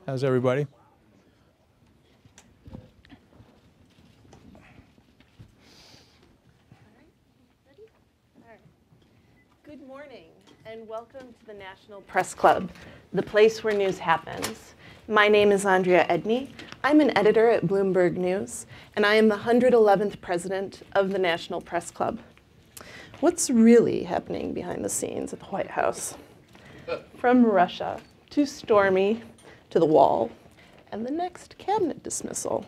How's everybody? Good morning, and welcome to the National Press Club, the place where news happens. My name is Andrea Edney. I'm an editor at Bloomberg News, and I am the 111th president of the National Press Club. What's really happening behind the scenes at the White House? From Russia to Stormy to the wall and the next cabinet dismissal.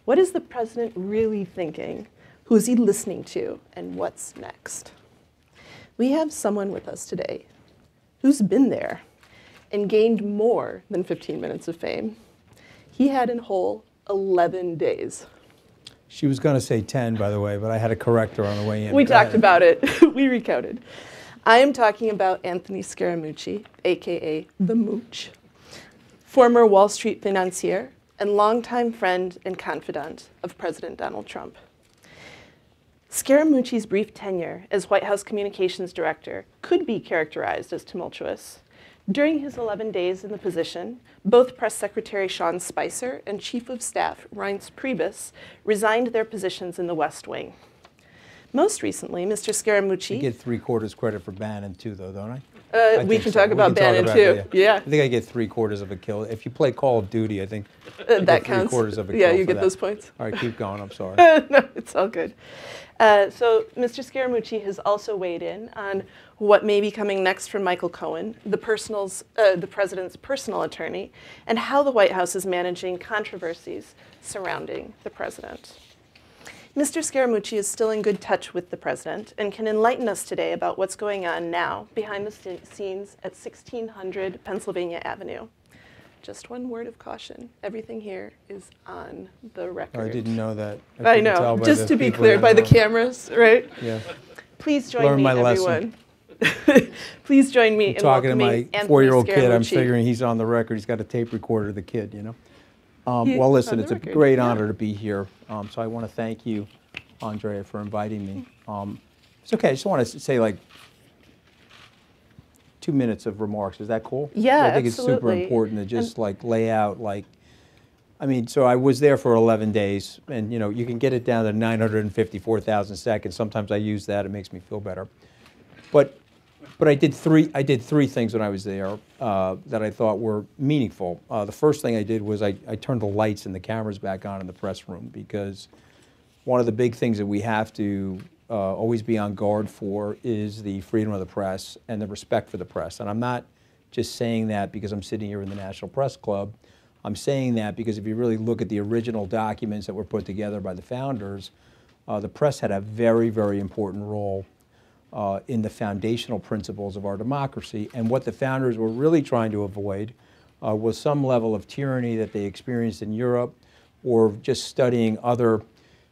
What is the president really thinking? Who is he listening to? And what's next? We have someone with us today who's been there and gained more than 15 minutes of fame. He had a whole 11 days. She was going to say 10, by the way, but I had to correct her on the way in. We talked about it. We recounted. I am talking about Anthony Scaramucci, AKA The Mooch, former Wall Street financier and longtime friend and confidant of President Donald Trump. Scaramucci's brief tenure as White House Communications Director could be characterized as tumultuous. During his 11 days in the position, both Press Secretary Sean Spicer and Chief of Staff Reince Priebus resigned their positions in the West Wing. Most recently, Mr. Scaramucci... I get 3/4 credit for Bannon, too, though, don't I? We can talk about Bannon, too. Yeah. I think I get 3/4 of a kill. If you play Call of Duty, I think that counts. 3/4 of a kill. Yeah, you for get that. those points. All right, keep going. I'm sorry. No, it's all good. So Mr. Scaramucci has also weighed in on what may be coming next from Michael Cohen, the president's personal attorney, and how the White House is managing controversies surrounding the president. Mr. Scaramucci is still in good touch with the president and can enlighten us today about what's going on now behind the scenes at 1600 Pennsylvania Avenue. Just one word of caution. Everything here is on the record. I didn't know that. I know. Just to be clear, by the cameras, right? Yeah. Please join me, everyone. Please join me in talking to welcoming my Anthony 4-year-old kid. I'm Scaramucci. figuring he's on the record. He's got a tape recorder of the kid, you know. Well, He's listen, on it's the a record, great yeah. honor to be here. So I want to thank you, Andrea, for inviting me. It's okay. I just want to say, like, 2 minutes of remarks. Is that cool? Yeah, I think absolutely. It's super important to just like lay out, like, I mean, so I was there for 11 days, and you know, you can get it down to 954,000 seconds. Sometimes I use that; it makes me feel better. But I did three things when I was there that I thought were meaningful. The first thing I did was I turned the lights and the cameras back on in the press room, because one of the big things that we have to always be on guard for is the freedom of the press and the respect for the press. And I'm not just saying that because I'm sitting here in the National Press Club. I'm saying that because if you really look at the original documents that were put together by the founders, the press had a very, very important role in the foundational principles of our democracy. And what the founders were really trying to avoid was some level of tyranny that they experienced in Europe, or just studying other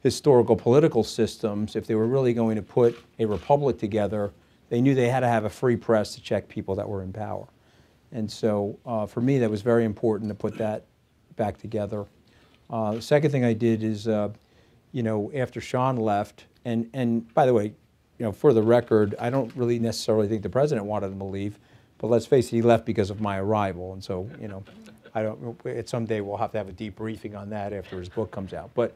historical political systems. If they were really going to put a republic together, they knew they had to have a free press to check people that were in power. And so for me, that was very important to put that back together. The second thing I did is, you know, after Sean left, and by the way, you know, for the record, I don't really necessarily think the president wanted him to leave, but let's face it, he left because of my arrival. And so, you know, I don't, someday we'll have to have a debriefing on that after his book comes out. But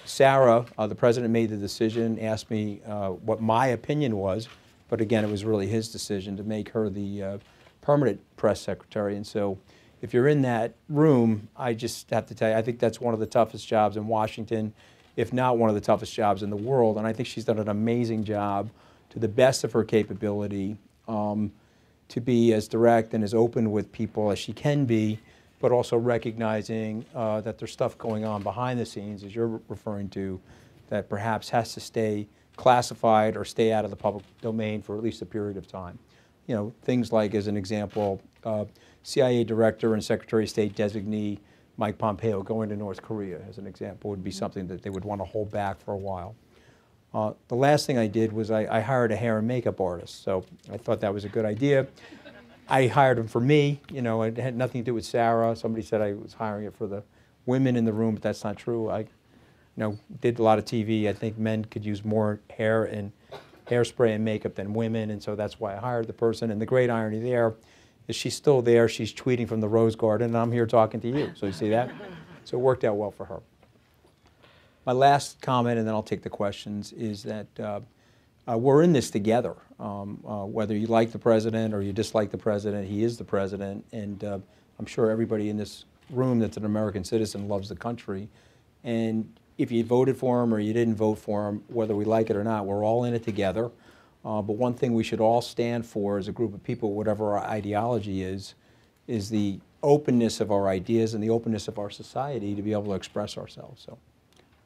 Sarah, the president, made the decision, asked me what my opinion was, but again, it was really his decision to make her the permanent press secretary. And so if you're in that room, I just have to tell you, I think that's one of the toughest jobs in Washington, if not one of the toughest jobs in the world. And I think she's done an amazing job, to the best of her capability, to be as direct and as open with people as she can be, but also recognizing that there's stuff going on behind the scenes, as you're referring to, that perhaps has to stay classified or stay out of the public domain for at least a period of time. You know, things like, as an example, CIA Director and Secretary of State designee Mike Pompeo going to North Korea, as an example, would be something that they would want to hold back for a while. The last thing I did was I hired a hair and makeup artist, so I thought that was a good idea. I hired him for me. You know, it had nothing to do with Sarah. Somebody said I was hiring it for the women in the room, but that's not true. I, you know, did a lot of TV. I think men could use more hair and hairspray and makeup than women, and so that's why I hired the person. And the great irony there is she's still there. She's tweeting from the Rose Garden, and I'm here talking to you. So you see that? So it worked out well for her. My last comment, and then I'll take the questions, is that we're in this together. Whether you like the president or you dislike the president, he is the president, and I'm sure everybody in this room that's an American citizen loves the country. And if you voted for him or you didn't vote for him, whether we like it or not, we're all in it together. But one thing we should all stand for as a group of people, whatever our ideology is the openness of our ideas and the openness of our society to be able to express ourselves. So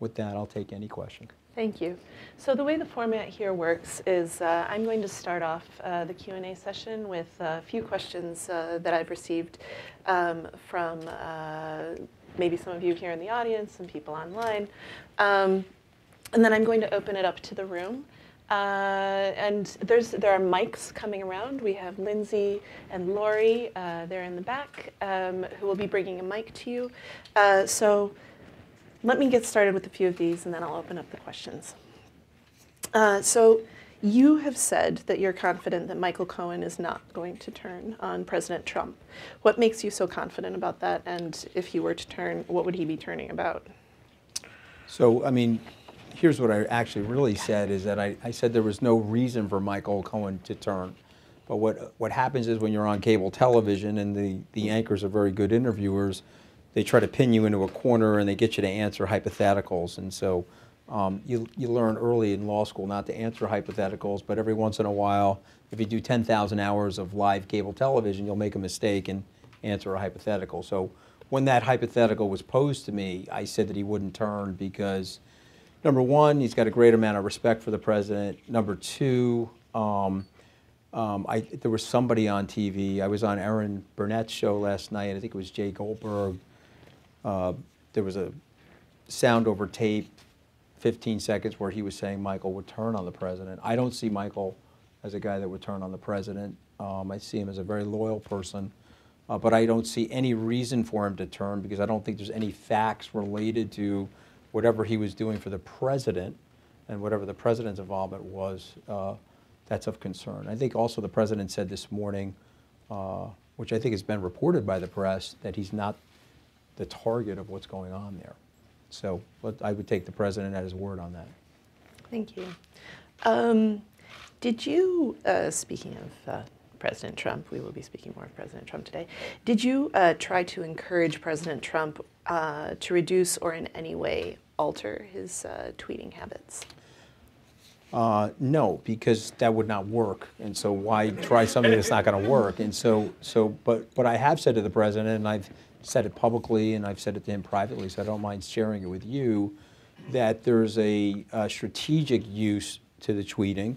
with that, I'll take any question. Thank you. So the way the format here works is I'm going to start off the Q&A session with a few questions that I've received from maybe some of you here in the audience, some people online. And then I'm going to open it up to the room. And there are mics coming around. We have Lindsay and Lori there in the back who will be bringing a mic to you. So let me get started with a few of these, and then I'll open up the questions. So you have said that you're confident that Michael Cohen is not going to turn on President Trump. What makes you so confident about that? And if he were to turn, what would he be turning about? So, I mean, here's what I actually really said, is that I said there was no reason for Michael Cohen to turn. But what happens is when you're on cable television and the anchors are very good interviewers, they try to pin you into a corner and they get you to answer hypotheticals. And so you learn early in law school not to answer hypotheticals, but every once in a while, if you do 10,000 hours of live cable television, you'll make a mistake and answer a hypothetical. So when that hypothetical was posed to me, I said that he wouldn't turn because, number one, he's got a great amount of respect for the president. Number two, there was somebody on TV. I was on Erin Burnett's show last night. I think it was Jay Goldberg. There was a sound over tape, 15 seconds, where he was saying Michael would turn on the president. I don't see Michael as a guy that would turn on the president. I see him as a very loyal person, but I don't see any reason for him to turn because I don't think there's any facts related to whatever he was doing for the president and whatever the president's involvement was. That's of concern. I think also the president said this morning, which I think has been reported by the press, that he's not the target of what's going on there. So I would take the president at his word on that. Thank you. Did you, speaking of President Trump, we will be speaking more of President Trump today, did you try to encourage President Trump to reduce or in any way alter his tweeting habits? No, because that would not work. And so why try something that's not going to work? And but I have said to the president, and I've said it publicly and I've said it to him privately, so I don't mind sharing it with you, that there's a strategic use to the tweeting,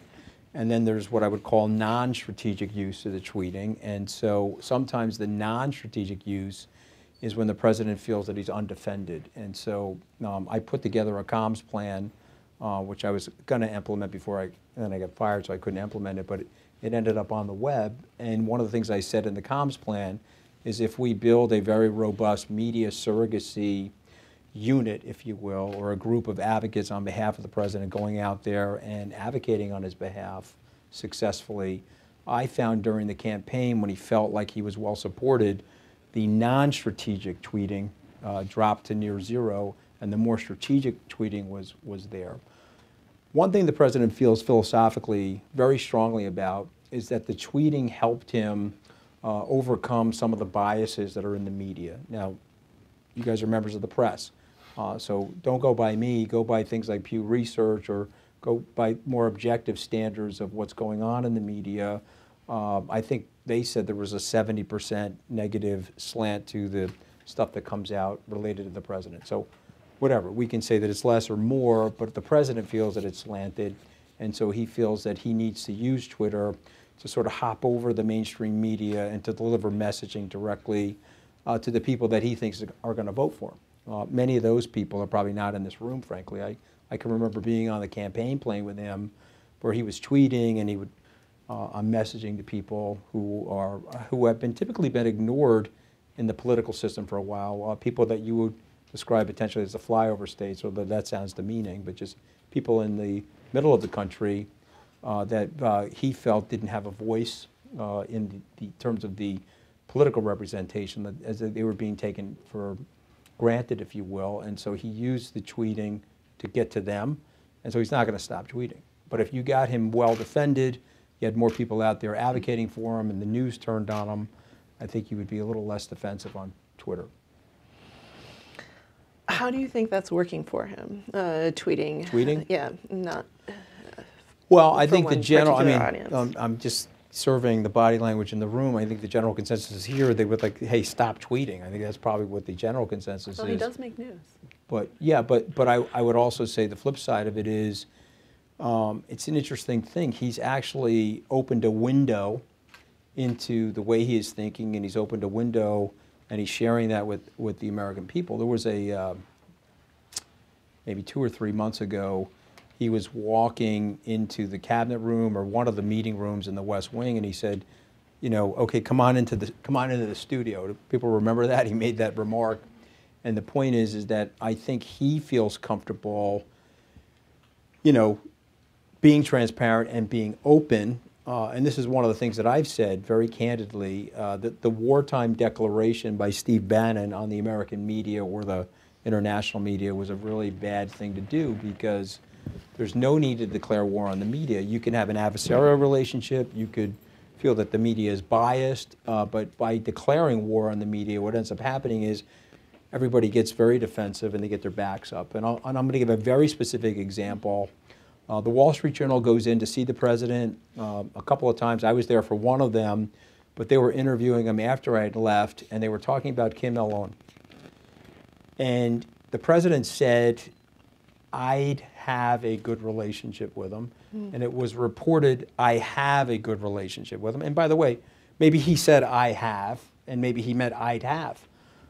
and then there's what I would call non-strategic use to the tweeting. And so sometimes the non-strategic use is when the president feels that he's undefended. And so I put together a comms plan, which I was going to implement then I got fired, so I couldn't implement it, but it ended up on the web. And one of the things I said in the comms plan is if we build a very robust media surrogacy unit, if you will, or a group of advocates on behalf of the president going out there and advocating on his behalf successfully, I found during the campaign when he felt like he was well supported, the non-strategic tweeting dropped to near zero, and the more strategic tweeting was there. One thing the president feels philosophically very strongly about is that the tweeting helped him overcome some of the biases that are in the media. Now, you guys are members of the press, so don't go by me, go by things like Pew Research or go by more objective standards of what's going on in the media. I think they said there was a 70% negative slant to the stuff that comes out related to the president. So whatever, we can say that it's less or more, but the president feels that it's slanted, and so he feels that he needs to use Twitter to sort of hop over the mainstream media and to deliver messaging directly to the people that he thinks are going to vote for him. Many of those people are probably not in this room, frankly. I can remember being on the campaign plane with him where he was tweeting and he would, I'm messaging to people who have typically been ignored in the political system for a while, people that you would describe potentially as the flyover states, although that sounds demeaning, but just people in the middle of the country that he felt didn't have a voice in the terms of the political representation, that as they were being taken for granted, if you will. And so he used the tweeting to get to them. And so he's not going to stop tweeting. But if you got him well defended, you had more people out there advocating for him, and the news turned on him, I think he would be a little less defensive on Twitter. How do you think that's working for him, tweeting? Tweeting? Yeah, not. Well, I think the general, I mean, audience. I'm just surveying the body language in the room. I think the general consensus is here, they would like, hey, stop tweeting. I think that's probably what the general consensus Well, is. he does make news. But yeah, but I would also say the flip side of it is, it's an interesting thing. He's actually opened a window into the way he is thinking, and he's opened a window, and he's sharing that with the American people. There was a, maybe 2 or 3 months ago, he was walking into the cabinet room or one of the meeting rooms in the West Wing, and he said, you know, okay, come on into the studio. Do people remember that? He made that remark. And the point is that I think he feels comfortable, you know, being transparent and being open. And this is one of the things that I've said very candidly, that the wartime declaration by Steve Bannon on the American media or the international media was a really bad thing to do, because there's no need to declare war on the media. You can have an adversarial relationship. You could feel that the media is biased. But by declaring war on the media, what ends up happening is everybody gets very defensive and they get their backs up. And I'm going to give a very specific example. The Wall Street Journal goes in to see the president a couple of times. I was there for one of them, but they were interviewing him after I had left, and they were talking about Kim Il-sung. And the president said, I'd have a good relationship with him. And it was reported, I have a good relationship with him. And by the way, maybe he said I have, and maybe he meant I'd have.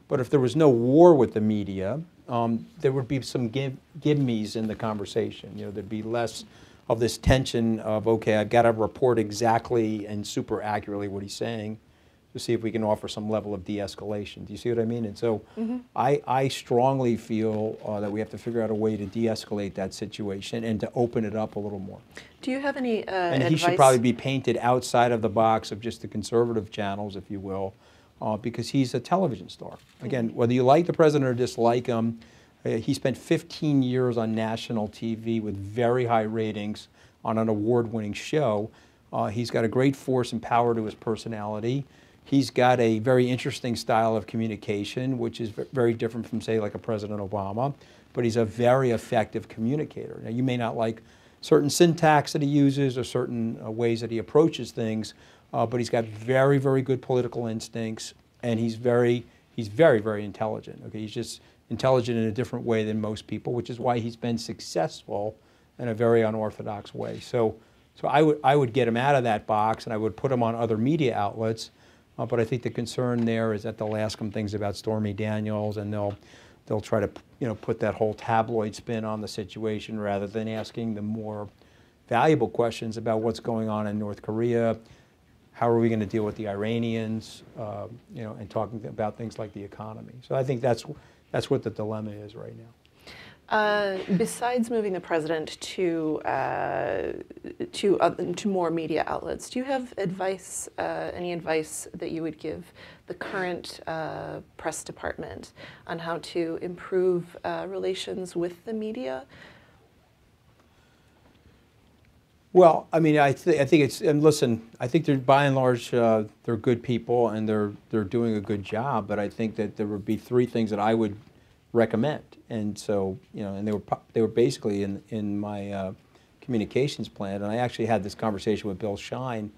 But if there was no war with the media, there would be some give-me's in the conversation. You know, there'd be less of this tension of, okay, I've got to report exactly and super accurately what he's saying to see if we can offer some level of de-escalation. Do you see what I mean? And so I strongly feel that we have to figure out a way to de-escalate that situation and to open it up a little more. Do you have any and advice? He should probably be painted outside of the box of just the conservative channels, if you will, because he's a television star. Again, whether you like the president or dislike him, he spent 15 years on national TV with very high ratings on an award-winning show. He's got a great force and power to his personality. He's got a very interesting style of communication, which is very different from, say, like a President Obama, but he's a very effective communicator. Now, you may not like certain syntax that he uses or certain ways that he approaches things, but he's got very, very good political instincts, and he's very, very intelligent. Okay, he's just intelligent in a different way than most people, which is why he's been successful in a very unorthodox way. So I would get him out of that box, and I would put him on other media outlets. But I think the concern there is that they'll ask him things about Stormy Daniels, and they'll try to, you know, put that whole tabloid spin on the situation rather than asking the more valuable questions about what's going on in North Korea. How are we going to deal with the Iranians? You know, and talking about things like the economy. So I think that's what the dilemma is right now. Besides moving the president to more media outlets, do you have advice, any advice that you would give the current press department on how to improve relations with the media? Well, I mean, I think it's, and listen, I think they're by and large they're good people and they're doing a good job. But I think that there would be 3 things that I would recommend. And so, you know, and they were basically in my communications plan. And I actually had this conversation with Bill Shine.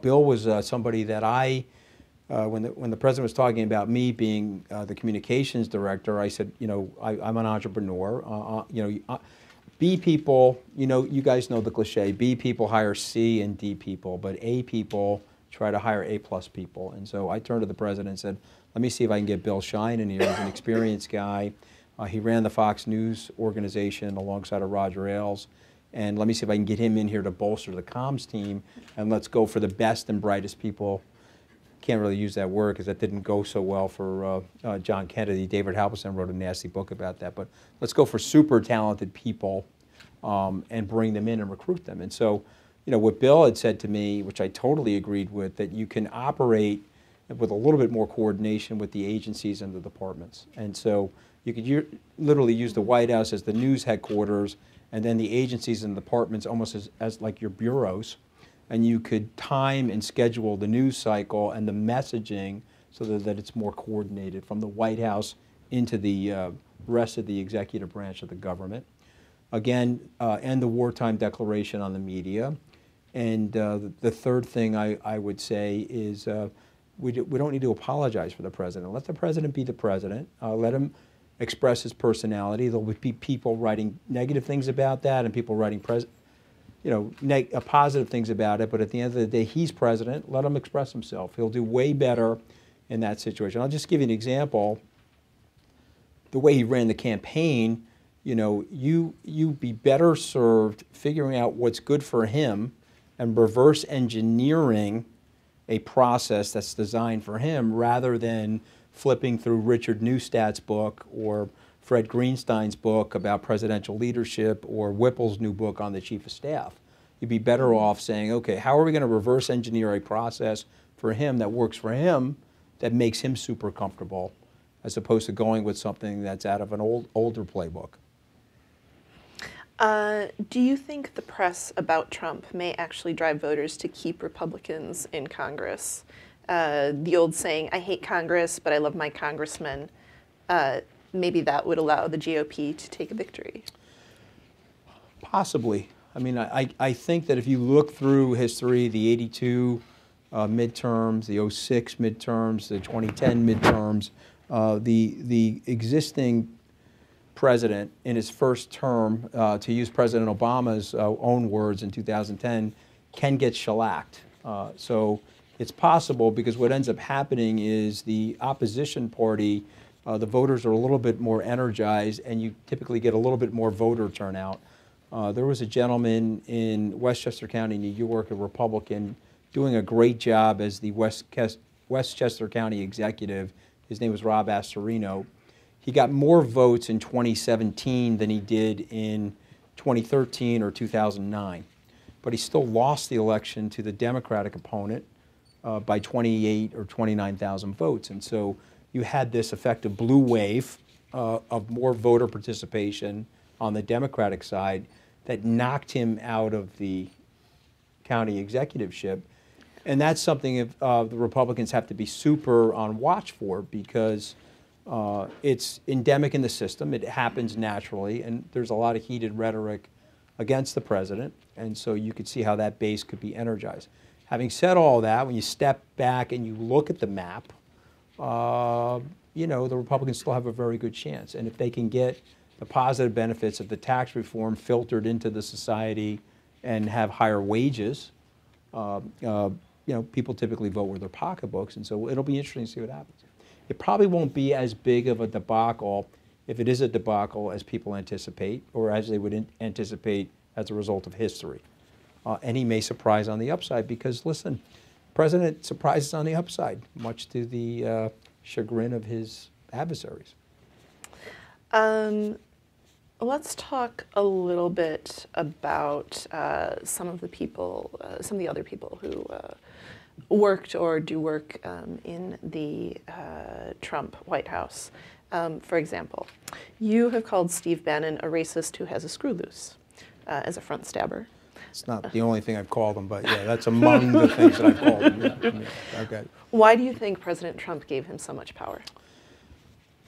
Bill was somebody that when the president was talking about me being the communications director, I said, you know, I'm an entrepreneur. You know, B people, you know, you guys know the cliche. B people hire C and D people, but A people try to hire A+ people. And so I turned to the president and said, let me see if I can get Bill Shine in here. He's an experienced guy. He ran the Fox News organization alongside of Roger Ailes. And let me see if I can get him in here to bolster the comms team. And let's go for the best and brightest people. Can't really use that word because that didn't go so well for John Kennedy. David Halberstam wrote a nasty book about that. But let's go for super talented people and bring them in and recruit them. And so what Bill had said to me, which I totally agreed with, that you can operate with a little bit more coordination with the agencies and the departments. And so you could literally use the White House as the news headquarters, and then the agencies and departments almost as like your bureaus. And you could time and schedule the news cycle and the messaging so that it's more coordinated from the White House into the rest of the executive branch of the government. Again, end the wartime declaration on the media. And the third thing I would say is we don't need to apologize for the president. Let the president be the president. Let him express his personality. There'll be people writing negative things about that and people writing positive things about it. But at the end of the day, he's president. Let him express himself. He'll do way better in that situation. I'll just give you an example. The way he ran the campaign, you'd be better served figuring out what's good for him and reverse engineering a process that's designed for him rather than flipping through Richard Neustadt's book or Fred Greenstein's book about presidential leadership or Whipple's new book on the chief of staff. You'd be better off saying, okay, how are we going to reverse engineer a process for him that works for him, that makes him super comfortable, as opposed to going with something that's out of an older playbook. Do you think the press about Trump may actually drive voters to keep Republicans in Congress? The old saying, I hate Congress, but I love my congressman, maybe that would allow the GOP to take a victory? Possibly. I mean, I think that if you look through history, the 82 midterms, the 06 midterms, the 2010 midterms, the existing president in his first term, to use President Obama's own words in 2010, can get shellacked. So it's possible, because what ends up happening is the opposition party, the voters are a little bit more energized, and you typically get a little bit more voter turnout. There was a gentleman in Westchester County, New York, a Republican, doing a great job as the Westchester County executive. His name was Rob Astorino. He got more votes in 2017 than he did in 2013 or 2009. But he still lost the election to the Democratic opponent by 28 or 29,000 votes. And so you had this effective blue wave of more voter participation on the Democratic side that knocked him out of the county executiveship. And that's something the Republicans have to be super on watch for, because it's endemic in the system. It happens naturally, and there's a lot of heated rhetoric against the president, and so you could see how that base could be energized. Having said all that, when you step back and you look at the map, the Republicans still have a very good chance. And if they can get the positive benefits of the tax reform filtered into the society and have higher wages, people typically vote with their pocketbooks, and so it'll be interesting to see what happens. It probably won't be as big of a debacle, if it is a debacle, as people anticipate, or as they would anticipate as a result of history. And he may surprise on the upside, because, listen, the president surprises on the upside, much to the chagrin of his adversaries. Let's talk a little bit about some of the other people who worked or do work in the Trump White House. For example, you have called Steve Bannon a racist who has a screw loose as a front stabber. It's not the only thing I've called him, but yeah, that's among the things that I've called him. Yeah. Okay. Why do you think President Trump gave him so much power?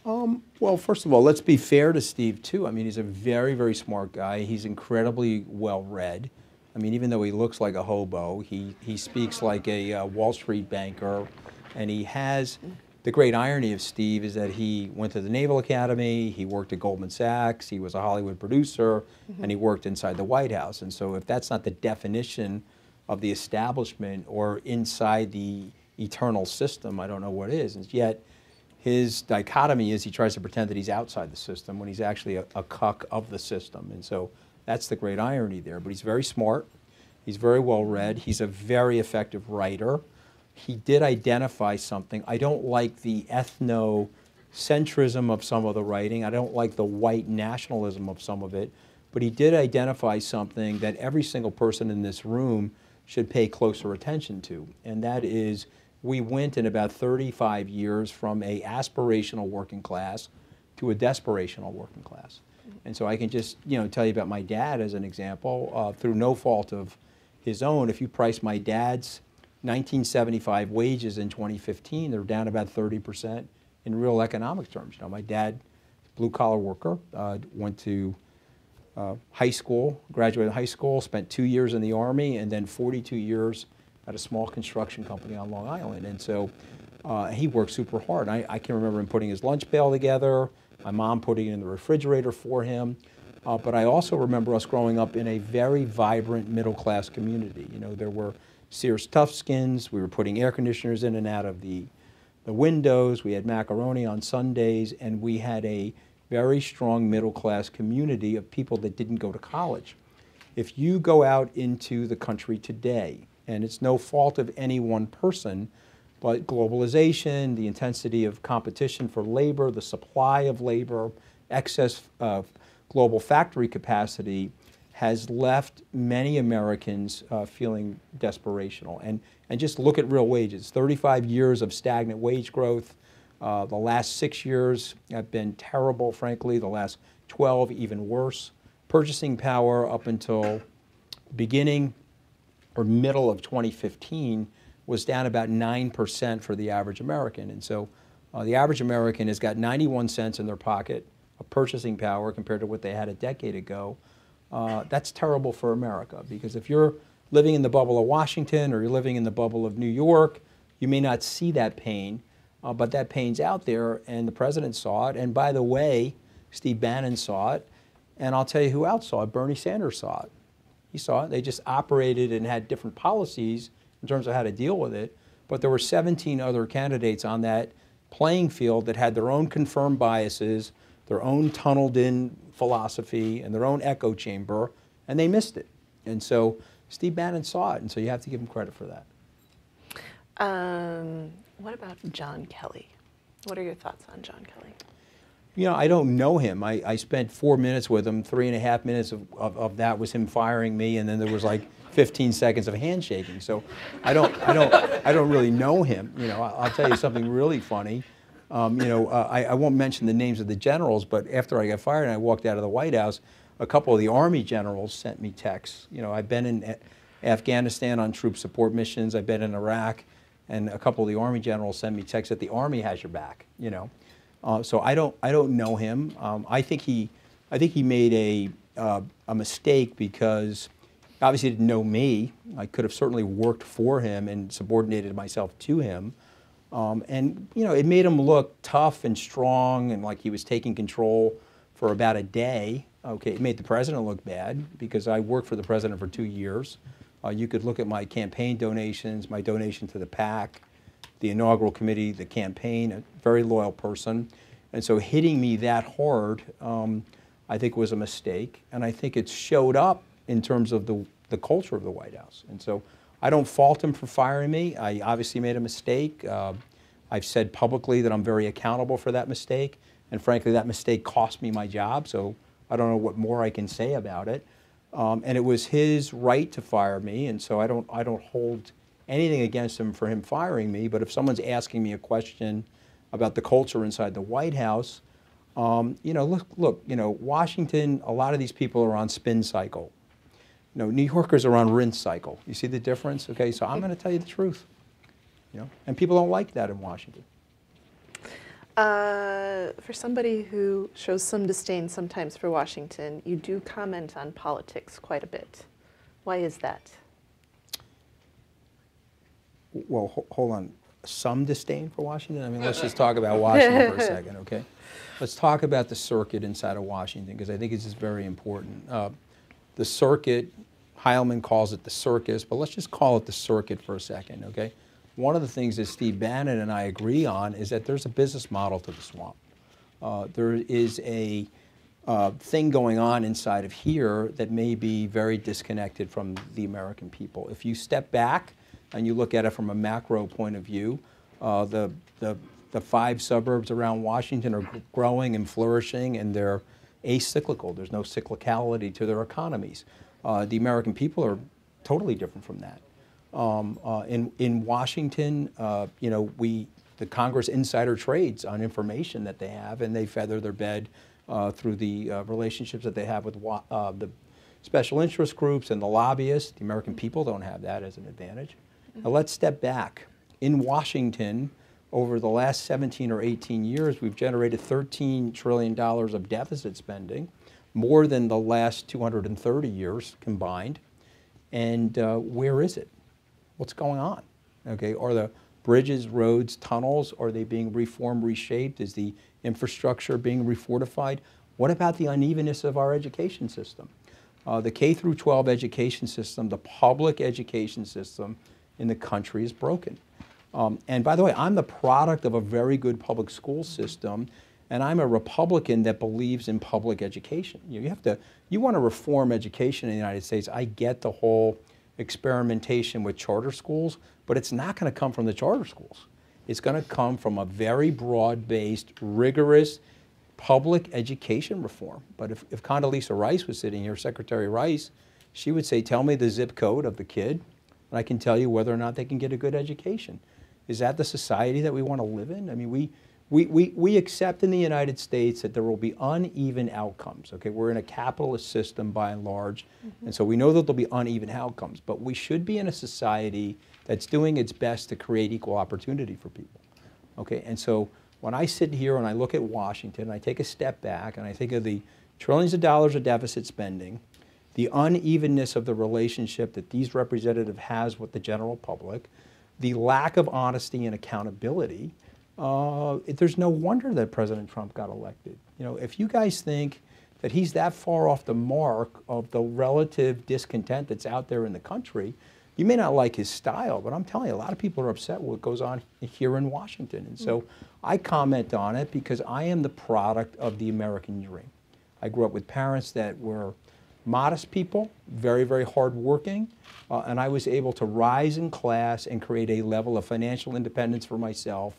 Well, first of all, let's be fair to Steve, too. I mean, he's a very, very smart guy. He's incredibly well-read. I mean, even though he looks like a hobo, he speaks like a Wall Street banker, and he has, the great irony of Steve is that he went to the Naval Academy, he worked at Goldman Sachs, he was a Hollywood producer, and he worked inside the White House. And so if that's not the definition of the establishment or inside the eternal system, I don't know what is. And yet, his dichotomy is he tries to pretend that he's outside the system when he's actually a cuck of the system. And so that's the great irony there. But he's very smart. He's very well read. He's a very effective writer. He did identify something. I don't like the ethnocentrism of some of the writing. I don't like the white nationalism of some of it. but he did identify something that every single person in this room should pay closer attention to, and that is we went in about 35 years from a aspirational working class to a desperational working class. And so I can just tell you about my dad as an example. Through no fault of his own, if you price my dad's 1975 wages in 2015, they're down about 30% in real economic terms. My dad, blue-collar worker, went to high school, graduated high school, spent 2 years in the Army, and then 42 years at a small construction company on Long Island. And so he worked super hard. I can remember him putting his lunch pail together, my mom putting it in the refrigerator for him. But I also remember us growing up in a very vibrant middle-class community. There were Sears Toughskins. We were putting air conditioners in and out of the windows. We had macaroni on Sundays, and we had a very strong middle-class community of people that didn't go to college. If you go out into the country today, and it's no fault of any one person, but globalization, the intensity of competition for labor, the supply of labor, excess global factory capacity has left many Americans feeling desperational. And just look at real wages. 35 years of stagnant wage growth. The last 6 years have been terrible, frankly. The last 12, even worse. Purchasing power up until beginning or middle of 2015 was down about 9% for the average American. And so the average American has got 91 cents in their pocket of purchasing power compared to what they had a decade ago. That's terrible for America, because if you're living in the bubble of Washington or you're living in the bubble of New York, you may not see that pain, but that pain's out there, and the president saw it. And by the way, Steve Bannon saw it, and I'll tell you who else saw it. Bernie Sanders saw it. He saw it. They just operated and had different policies in terms of how to deal with it, but there were 17 other candidates on that playing field that had their own confirmed biases, their own tunneled-in philosophy, and their own echo chamber, and they missed it. And so Steve Bannon saw it, and so you have to give him credit for that. What about John Kelly? What are your thoughts on John Kelly? I don't know him. I spent 4 minutes with him. 3.5 minutes of that was him firing me, and then there was like 15 seconds of handshaking. So I don't really know him. I'll tell you something really funny. I won't mention the names of the generals, but after I got fired and I walked out of the White House, a couple of the Army generals sent me texts. I've been in Afghanistan on troop support missions. I've been in Iraq, and a couple of the Army generals sent me texts that the Army has your back. So I don't know him. I think he made a mistake because obviously he didn't know me. I could have certainly worked for him and subordinated myself to him. And it made him look tough and strong and like he was taking control for about a day. Okay, it made the president look bad because I worked for the president for 2 years. You could look at my campaign donations, my donation to the PAC, the inaugural committee, the campaign, a very loyal person. And so hitting me that hard, I think was a mistake. And I think it showed up in terms of the culture of the White House. And so I don't fault him for firing me. I obviously made a mistake. I've said publicly that I'm very accountable for that mistake. And frankly, that mistake cost me my job. So I don't know what more I can say about it. And it was his right to fire me. And so I don't hold anything against him for him firing me. But if someone's asking me a question about the culture inside the White House, look, Washington, a lot of these people are on spin cycle. New Yorkers are on rinse cycle. You see the difference? Okay, so I'm going to tell you the truth. And people don't like that in Washington. For somebody who shows some disdain sometimes for Washington, you do comment on politics quite a bit. Why is that? Well, hold on. Some disdain for Washington? I mean, let's just talk about Washington for a second, okay? Let's talk about the circuit inside of Washington, because I think it's just very important. The circuit, Heilman calls it the circus, but let's just call it the circuit for a second, okay? One of the things that Steve Bannon and I agree on is that there's a business model to the swamp. There is a thing going on inside of here that may be very disconnected from the American people. If you step back and you look at it from a macro point of view, the 5 suburbs around Washington are growing and flourishing, and they're acyclical. There's no cyclicality to their economies. The American people are totally different from that. In Washington, you know, the Congress insider trades on information that they have, and they feather their bed through the relationships that they have with the special interest groups and the lobbyists. The American people don't have that as an advantage. Now let's step back. In Washington, over the last 17 or 18 years, we've generated $13 trillion of deficit spending, more than the last 230 years combined. And where is it? What's going on? Okay, are the bridges, roads, tunnels, are they being reformed, reshaped? Is the infrastructure being refortified? What about the unevenness of our education system? The K through 12 education system, the public education system in the country is broken. And by the way, I'm the product of a very good public school system, and I'm a Republican that believes in public education. You want to reform education in the United States. I get the whole experimentation with charter schools, but it's not going to come from the charter schools. It's going to come from a very broad-based, rigorous public education reform. But if Condoleezza Rice was sitting here, Secretary Rice, she would say, tell me the zip code of the kid, and I can tell you whether or not they can get a good education. Is that the society that we want to live in? I mean, we accept in the United States that there will be uneven outcomes. Okay, we're in a capitalist system by and large, and so we know that there'll be uneven outcomes, but we should be in a society that's doing its best to create equal opportunity for people. Okay, and so when I sit here and I look at Washington, I take a step back and I think of the trillions of dollars of deficit spending, the unevenness of the relationship that these representatives has with the general public, the lack of honesty and accountability. There's no wonder that President Trump got elected. You know, if you guys think that he's that far off the mark of the relative discontent that's out there in the country, you may not like his style, but I'm telling you, a lot of people are upset with what goes on here in Washington. And so I comment on it because I am the product of the American dream. I grew up with parents that were modest people, very, very hardworking, and I was able to rise in class and create a level of financial independence for myself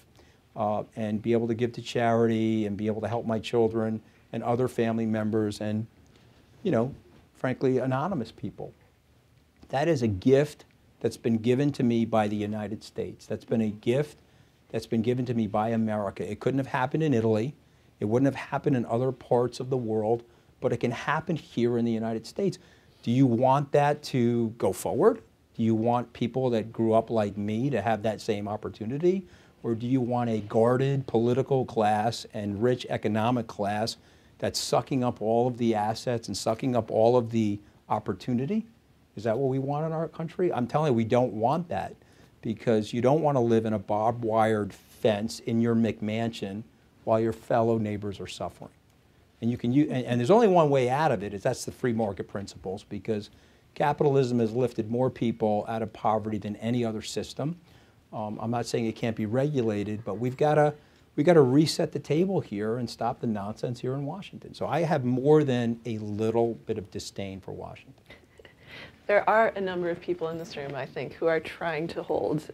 and be able to give to charity and be able to help my children and other family members and, you know, frankly, anonymous people. That is a gift that's been given to me by the United States. That's been a gift that's been given to me by America. It couldn't have happened in Italy. It wouldn't have happened in other parts of the world, but it can happen here in the United States. Do you want that to go forward? Do you want people that grew up like me to have that same opportunity? Or do you want a guarded political class and rich economic class that's sucking up all of the assets and sucking up all of the opportunity? Is that what we want in our country? I'm telling you, we don't want that, because you don't want to live in a barbed wired fence in your McMansion while your fellow neighbors are suffering. And you can and there's only one way out of it, is that's the free market principles, because capitalism has lifted more people out of poverty than any other system. I'm not saying it can't be regulated, but we've got to reset the table here and stop the nonsense here in Washington. So I have more than a little bit of disdain for Washington. There are a number of people in this room, I think, who are trying to hold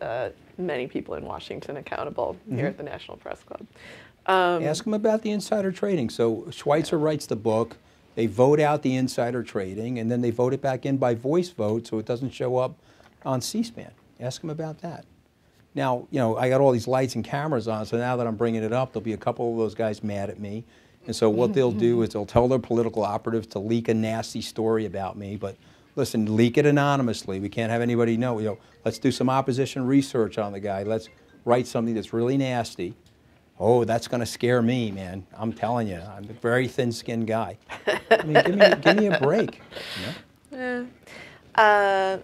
many people in Washington accountable here at the National Press Club. Ask them about the insider trading. So Schweitzer writes the book, they vote out the insider trading, and then they vote it back in by voice vote so it doesn't show up on C-SPAN. Ask them about that. Now, you know, I got all these lights and cameras on, so now that I'm bringing it up, there'll be a couple of those guys mad at me. And so what they'll do is they'll tell their political operatives to leak a nasty story about me, but listen, leak it anonymously. We can't have anybody know. You know, let's do some opposition research on the guy. Let's write something that's really nasty. Oh, that's going to scare me, man. I'm telling you, I'm a very thin-skinned guy. I mean, give me a break. You know?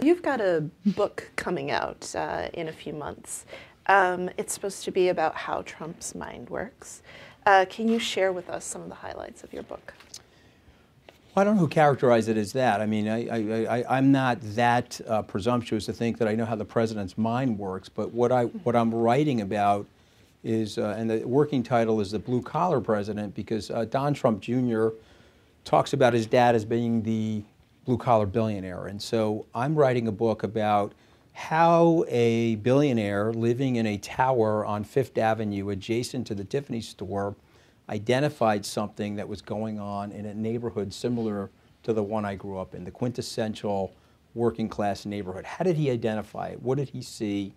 You've got a book coming out in a few months. It's supposed to be about how Trump's mind works. Can you share with us some of the highlights of your book? Well, I don't know who characterized it as that. I mean, I'm not that presumptuous to think that I know how the president's mind works, but what I'm writing about is, and the working title is The Blue Collar President, because Don Trump Jr. talks about his dad as being the blue collar billionaire. And so I'm writing a book about how a billionaire living in a tower on Fifth Avenue adjacent to the Tiffany store identified something that was going on in a neighborhood similar to the one I grew up in, the quintessential working class neighborhood. How did he identify it? What did he see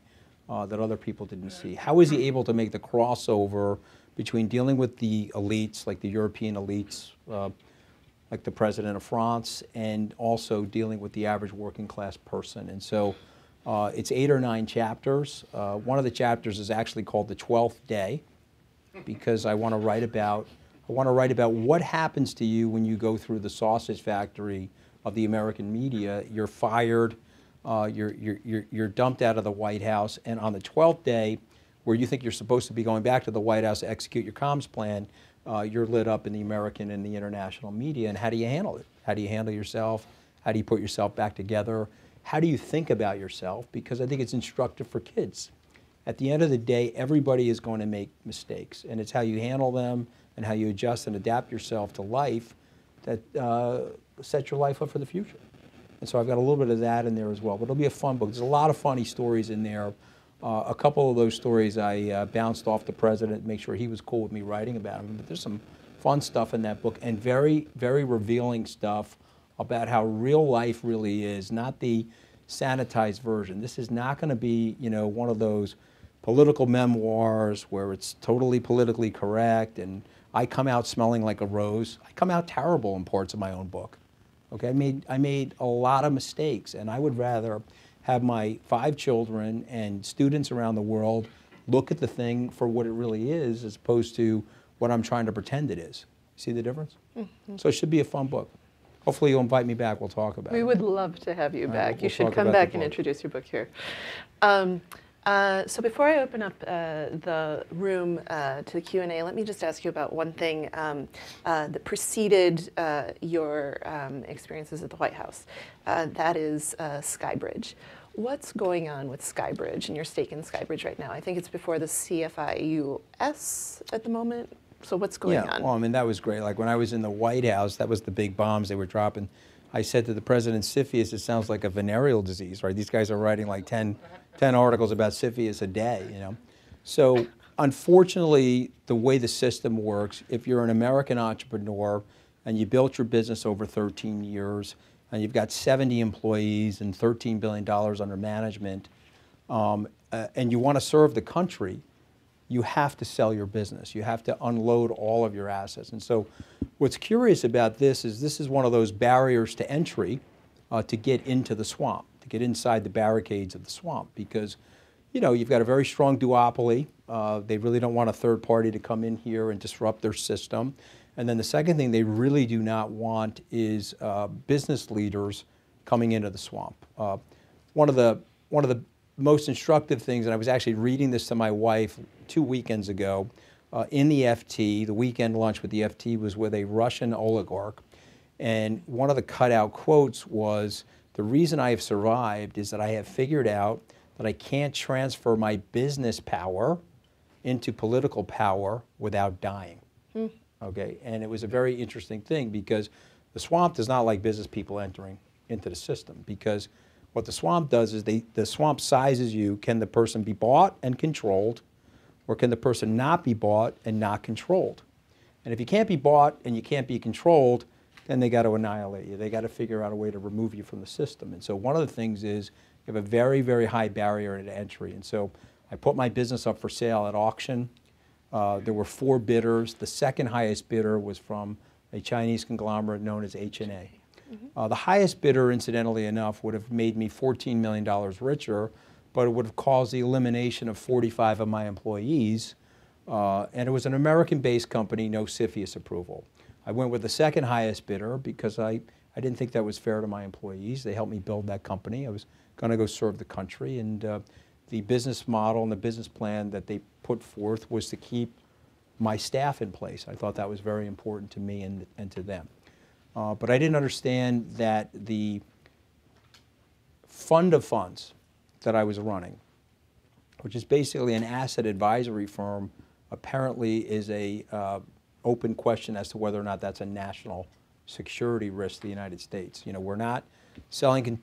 that other people didn't see? How was he able to make the crossover between dealing with the elites, like the European elites, like the president of France, and also dealing with the average working class person? And so it's 8 or 9 chapters. One of the chapters is actually called The 12th Day, because I want to write about what happens to you when you go through the sausage factory of the American media. You're fired, you're dumped out of the White House, and on the 12th day, where you think you're supposed to be going back to the White House to execute your comms plan, you're lit up in the American and the international media. And how do you handle it? How do you handle yourself? How do you put yourself back together? How do you think about yourself? Because I think it's instructive for kids. At the end of the day, everybody is going to make mistakes, and it's how you handle them and how you adjust and adapt yourself to life that sets your life up for the future. And so I've got a little bit of that in there as well. But it'll be a fun book. There's a lot of funny stories in there. A couple of those stories I bounced off the president, make sure he was cool with me writing about them. But there's some fun stuff in that book, and very, very revealing stuff about how real life really is, not the sanitized version. This is not going to be, you know, one of those political memoirs where it's totally politically correct and I come out smelling like a rose. I come out terrible in parts of my own book. Okay, I made a lot of mistakes, and I would rather have my 5 children and students around the world look at the thing for what it really is, as opposed to what I'm trying to pretend it is. See the difference? Mm-hmm. So it should be a fun book. Hopefully you'll invite me back. We'll talk about it. We would love to have you back. We'll you should come back and introduce your book here. So before I open up the room to the Q&A, let me just ask you about one thing that preceded your experiences at the White House. That is SkyBridge. What's going on with SkyBridge and your stake in SkyBridge right now? I think it's before the CFIUS at the moment. So what's going on? Well, I mean, that was great. Like when I was in the White House, that was the big bombs they were dropping. I said to the president, syphilis, it sounds like a venereal disease, right? These guys are writing like 10 articles about syphilis a day, you know? So unfortunately, the way the system works, if you're an American entrepreneur and you built your business over 13 years and you've got 70 employees and $13 billion under management, and you want to serve the country, you have to sell your business. You have to unload all of your assets. And so what's curious about this is one of those barriers to entry to get into the swamp, to get inside the barricades of the swamp, because you know, you've got a very strong duopoly. They really don't want a third party to come in here and disrupt their system. And then the second thing they really do not want is business leaders coming into the swamp. One of the most instructive things, and I was actually reading this to my wife 2 weekends ago, in the FT, the weekend lunch with the FT was with a Russian oligarch, and one of the cutout quotes was, "The reason I have survived is that I have figured out that I can't transfer my business power into political power without dying." Okay, and it was a very interesting thing, because the swamp does not like business people entering into the system, because what the swamp does is the swamp sizes you. Can the person be bought and controlled, or can the person not be bought and not controlled? And if you can't be bought and you can't be controlled, then they got to annihilate you. They got to figure out a way to remove you from the system. And so one of the things is you have a very, very high barrier to entry. And so I put my business up for sale at auction. There were 4 bidders. The second highest bidder was from a Chinese conglomerate known as H&A. The highest bidder, incidentally enough, would have made me $14 million richer, but it would have caused the elimination of 45 of my employees. And it was an American-based company, no CFIUS approval. I went with the second highest bidder because I didn't think that was fair to my employees. They helped me build that company. I was going to go serve the country, and the business model and the business plan that they put forth was to keep my staff in place. I thought that was very important to me and to them. But I didn't understand that the fund of funds that I was running, which is basically an asset advisory firm, apparently is a open question as to whether or not that's a national security risk to the United States. You know, we're not selling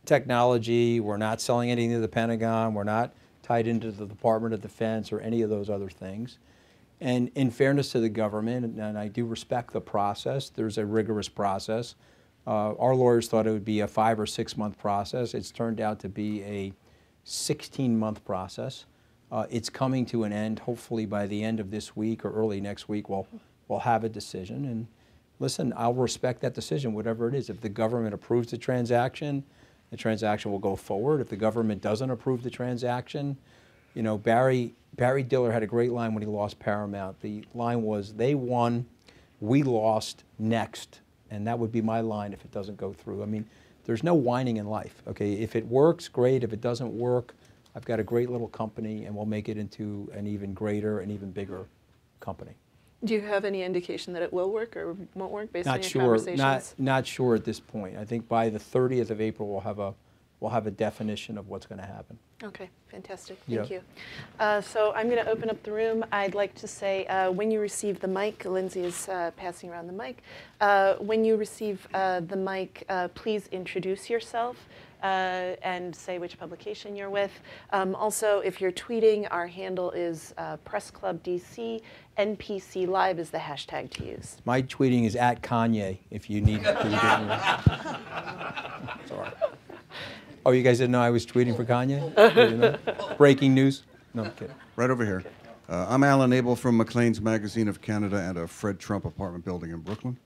technology, we're not selling anything to the Pentagon, we're not tied into the Department of Defense or any of those other things. And in fairness to the government, and I do respect the process, there's a rigorous process. Our lawyers thought it would be a 5 or 6 month process. It's turned out to be a 16-month process. It's coming to an end. Hopefully by the end of this week or early next week, we'll have a decision. And listen, I'll respect that decision, whatever it is. If the government approves the transaction will go forward. If the government doesn't approve the transaction, you know, Barry Diller had a great line when he lost Paramount. The line was, they won, we lost, next. And that would be my line if it doesn't go through. I mean, there's no whining in life, okay? If it works, great. If it doesn't work, I've got a great little company, and we'll make it into an even greater and even bigger company. Do you have any indication that it will work or won't work based on your conversations? Not sure at this point. I think by the 30th of April we'll have a definition of what's going to happen. Okay, fantastic. Yeah. Thank you. So I'm going to open up the room. I'd like to say when you receive the mic, Lindsay is passing around the mic. When you receive the mic, please introduce yourself and say which publication you're with. Also, if you're tweeting, our handle is Press Club DC. NPC Live is the hashtag to use. My tweeting is at Kanye, if you need to. Sorry. Oh, you guys didn't know I was tweeting for Kanye? You know? Breaking news? No, I'm kidding. Right over here. I'm Alan Abel from Maclean's Magazine of Canada and a Fred Trump apartment building in Brooklyn.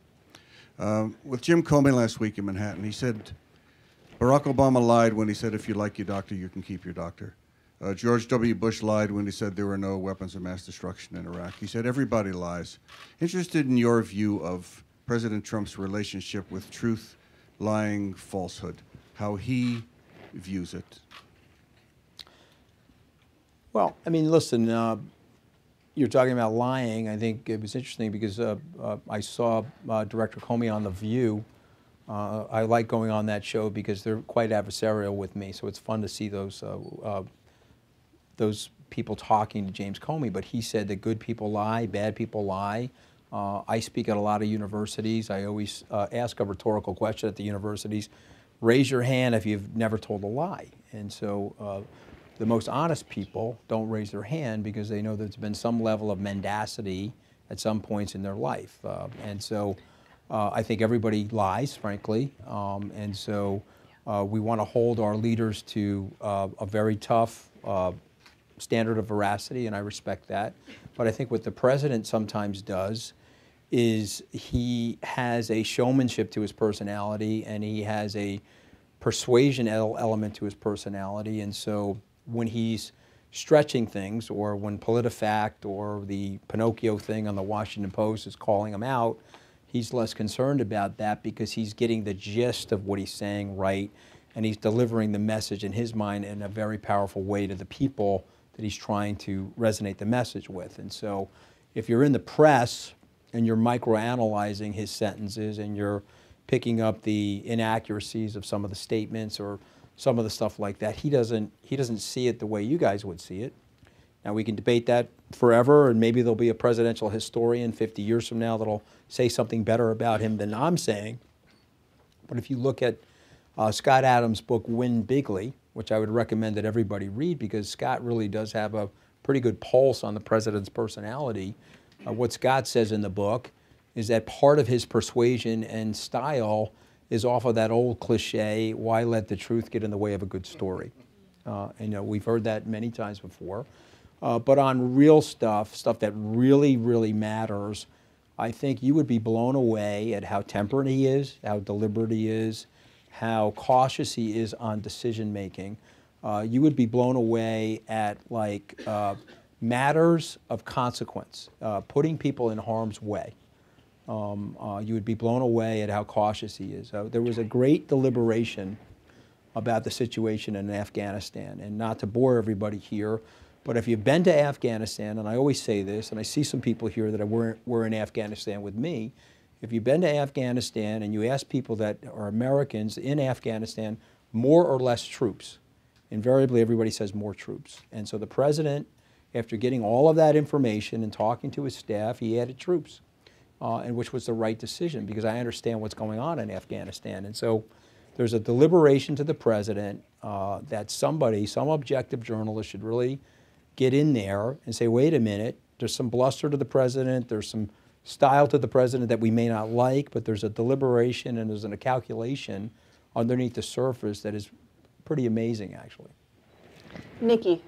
With Jim Comey last week in Manhattan, he said, Barack Obama lied when he said, if you like your doctor, you can keep your doctor. George W. Bush lied when he said there were no weapons of mass destruction in Iraq. He said everybody lies. Interested in your view of President Trump's relationship with truth, lying, falsehood, how he views it. Well, I mean, listen, you're talking about lying. I think it was interesting because I saw Director Comey on The View. I like going on that show because they're quite adversarial with me, so it's fun to see those people talking to James Comey. But he said that good people lie, bad people lie. I speak at a lot of universities. I always ask a rhetorical question at the universities. Raise your hand if you've never told a lie. And so the most honest people don't raise their hand because they know there's been some level of mendacity at some points in their life. And so I think everybody lies, frankly. And so we want to hold our leaders to a very tough standard of veracity, and I respect that. But I think what the president sometimes does is he has a showmanship to his personality, and he has a persuasion element to his personality. And so when he's stretching things, or when PolitiFact or the Pinocchio thing on the Washington Post is calling him out, he's less concerned about that because he's getting the gist of what he's saying right, and he's delivering the message in his mind in a very powerful way to the people that he's trying to resonate the message with. And so if you're in the press and you're microanalyzing his sentences and you're picking up the inaccuracies of some of the statements or some of the stuff like that, he doesn't see it the way you guys would see it. Now, we can debate that forever, and maybe there'll be a presidential historian 50 years from now that'll say something better about him than I'm saying. But if you look at Scott Adams' book, Win Bigly, which I would recommend that everybody read because Scott really does have a pretty good pulse on the president's personality. What Scott says in the book is that part of his persuasion and style is off of that old cliche, why let the truth get in the way of a good story? And, you know, we've heard that many times before. But on real stuff that really, really matters, I think you would be blown away at how temperate he is, how deliberate he is, how cautious he is on decision making. You would be blown away at matters of consequence, putting people in harm's way. You would be blown away at how cautious he is. There was a great deliberation about the situation in Afghanistan, and not to bore everybody here, but if you've been to Afghanistan, and I always say this, and I see some people here that were in Afghanistan with me, if you've been to Afghanistan and you ask people that are Americans in Afghanistan, more or less troops, invariably everybody says more troops. And so the president, after getting all of that information and talking to his staff, he added troops, and which was the right decision because I understand what's going on in Afghanistan. And so there's a deliberation to the president that some objective journalist should really get in there and say, wait a minute, There's some bluster to the president. There's some style to the president that we may not like, but there's a deliberation and there's a calculation underneath the surface that is pretty amazing, actually. Nikki.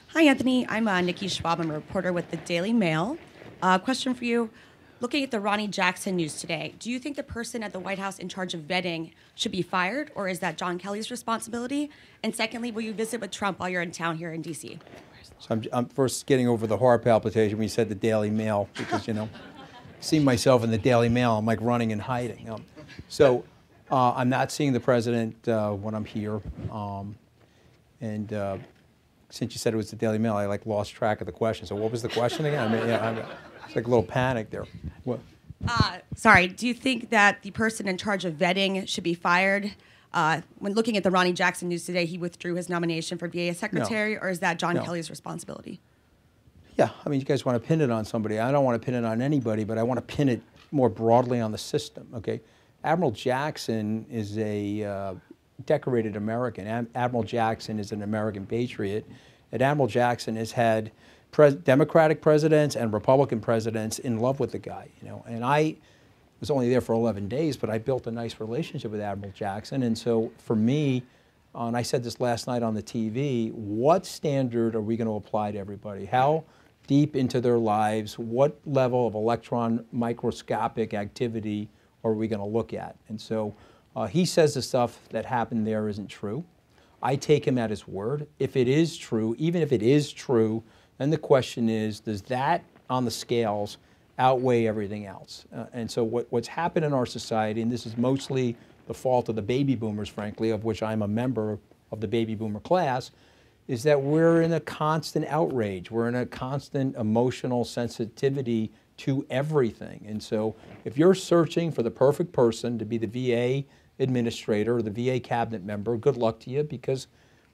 Hi, Anthony. I'm Nikki Schwab. I'm a reporter with the Daily Mail. Question for you. Looking at the Ronnie Jackson news today, do you think the person at the White House in charge of vetting should be fired, or is that John Kelly's responsibility? And secondly, will you visit with Trump while you're in town here in D.C.? So I'm first getting over the heart palpitation when you said the Daily Mail, because, seeing myself in the Daily Mail, I'm like running and hiding. I'm not seeing the president when I'm here. Since you said it was the Daily Mail, I lost track of the question. So what was the question again? It's like a little panic there. What? Sorry, do you think that the person in charge of vetting should be fired? When looking at the Ronnie Jackson news today, he withdrew his nomination for VA secretary, or is that John Kelly's responsibility? Yeah, you guys want to pin it on somebody. I don't want to pin it on anybody, but I want to pin it more broadly on the system, okay? Admiral Jackson is a decorated American. Admiral Jackson is an American patriot. And Admiral Jackson has had Democratic presidents and Republican presidents in love with the guy, And I was only there for 11 days, but I built a nice relationship with Admiral Jackson. And so for me, and I said this last night on the TV, what standard are we going to apply to everybody? How deep into their lives, what level of electron microscopic activity are we going to look at? And so he says the stuff that happened there isn't true. I take him at his word. If it is true, even if it is true, then the question is, does that on the scales outweigh everything else? And so what's happened in our society, and this is mostly the fault of the baby boomers, frankly, of which I'm a member of the baby boomer class, is that we're in a constant outrage. We're in a constant emotional sensitivity to everything. And so if you're searching for the perfect person to be the VA administrator or the VA cabinet member, good luck to you, because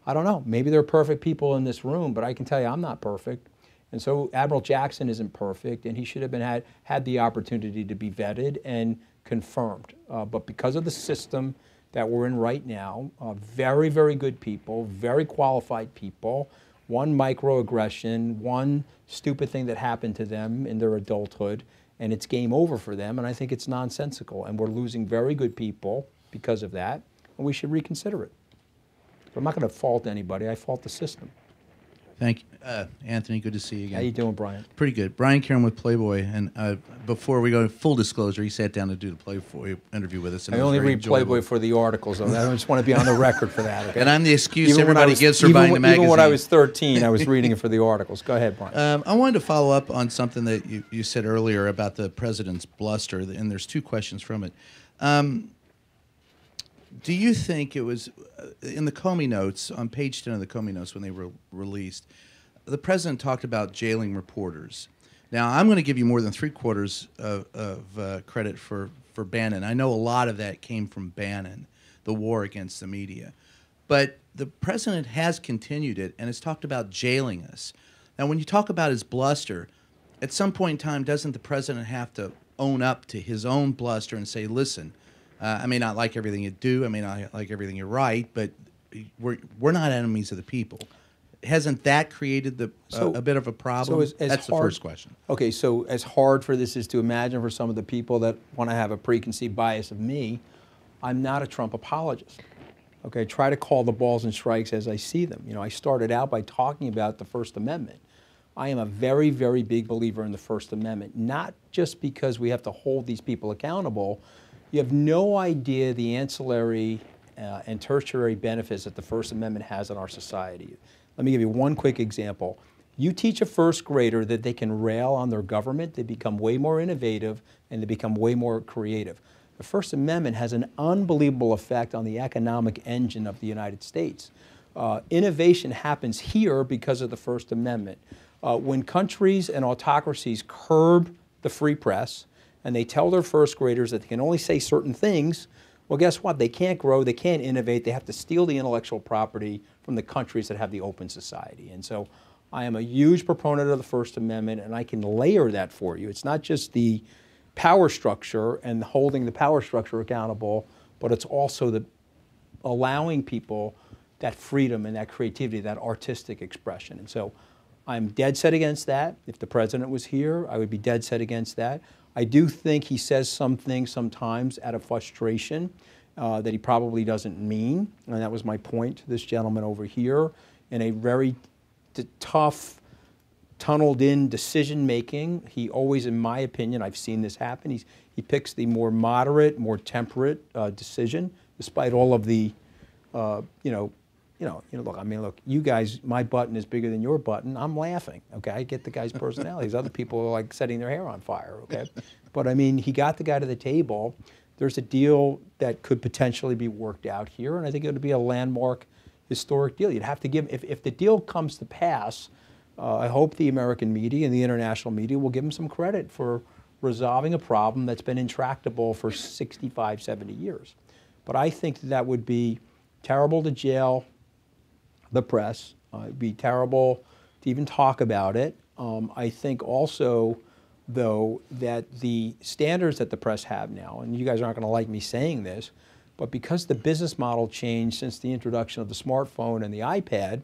I don't know, maybe there are perfect people in this room, but I can tell you I'm not perfect. And so Admiral Jackson isn't perfect, and he should have been had the opportunity to be vetted and confirmed. But because of the system that we're in right now, very, very good people, very qualified people, one microaggression, one stupid thing that happened to them in their adulthood, and it's game over for them, and I think it's nonsensical. And we're losing very good people because of that, and we should reconsider it. But I'm not going to fault anybody. I fault the system. Thank you. Anthony, good to see you again. How you doing, Brian? Pretty good. Brian Karen with Playboy, and before we go full disclosure, he sat down to do the Playboy interview with us. And I only read Playboy for the articles, though. I just want to be on the record for that. Okay? And I'm the excuse everybody gives for buying the magazine. Even when I was 13, I was reading it for the articles. Go ahead, Brian. I wanted to follow up on something that you said earlier about the president's bluster, and there's two questions from it. Do you think it was, in the Comey notes, on page 10 of the Comey notes when they were released, the president talked about jailing reporters. Now, I'm going to give you more than 3/4 of credit for Bannon. I know a lot of that came from Bannon, the war against the media. But the president has continued it and has talked about jailing us. Now, when you talk about his bluster, at some point in time, doesn't the president have to own up to his own bluster and say, listen, I may not like everything you do, I may not like everything you write, but we're not enemies of the people. Hasn't that created a bit of a problem? So that's the first question. Okay, so as hard for this is to imagine for some of the people that want to have a preconceived bias of me, I'm not a Trump apologist. Okay, try to call the balls and strikes as I see them. I started out by talking about the First Amendment. I am a very, very big believer in the First Amendment, not just because we have to hold these people accountable. You have no idea the ancillary and tertiary benefits that the First Amendment has on our society. Let me give you one quick example. You teach a first grader that they can rail on their government, they become way more innovative, and they become way more creative. The First Amendment has an unbelievable effect on the economic engine of the United States. Innovation happens here because of the First Amendment. When countries and autocracies curb the free press, and they tell their first graders that they can only say certain things, well, guess what? They can't grow, they can't innovate, they have to steal the intellectual property from the countries that have the open society. And so I am a huge proponent of the First Amendment, and I can layer that for you. It's not just the power structure and holding the power structure accountable, but it's also the allowing people that freedom and that creativity, that artistic expression. And so I'm dead set against that. If the president was here, I would be dead set against that. I do think he says some things sometimes out of frustration that he probably doesn't mean, and that was my point to this gentleman over here, in a very tough, tunneled-in decision-making. He always, in my opinion, I've seen this happen, he picks the more moderate, more temperate decision, despite all of the, look, I mean, look, you guys, my button is bigger than your button. I'm laughing, okay? I get the guy's personalities. Other people are like setting their hair on fire, okay? But I mean, he got the guy to the table. There's a deal that could potentially be worked out here, and I think it would be a landmark, historic deal. You'd have to give, if the deal comes to pass, I hope the American media and the international media will give him some credit for resolving a problem that's been intractable for 65, 70 years. But I think that would be terrible to jail the press. It'd be terrible to even talk about it. I think also, though, that the standards that the press have now, and you guys aren't going to like me saying this, but because the business model changed since the introduction of the smartphone and the iPad,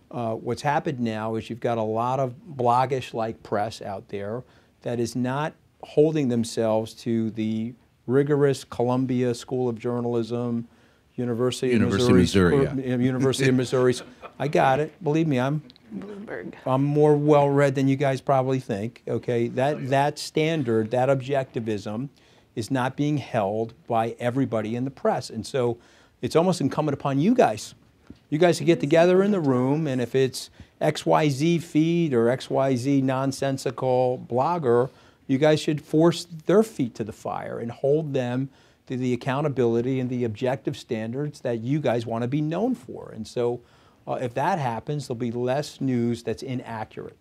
what's happened now is you've got a lot of bloggish-like press out there that is not holding themselves to the rigorous Columbia School of Journalism, University of Missouri. University of Missouri. I got it. Believe me, I'm Bloomberg. I'm more well-read than you guys probably think. Okay, that standard, that objectivism, is not being held by everybody in the press, and so it's almost incumbent upon you guys. You guys to get together in the room, and if it's XYZ feed or XYZ nonsensical blogger, you guys should force their feet to the fire and hold them to the accountability and the objective standards that you guys want to be known for. And so if that happens, there'll be less news that's inaccurate.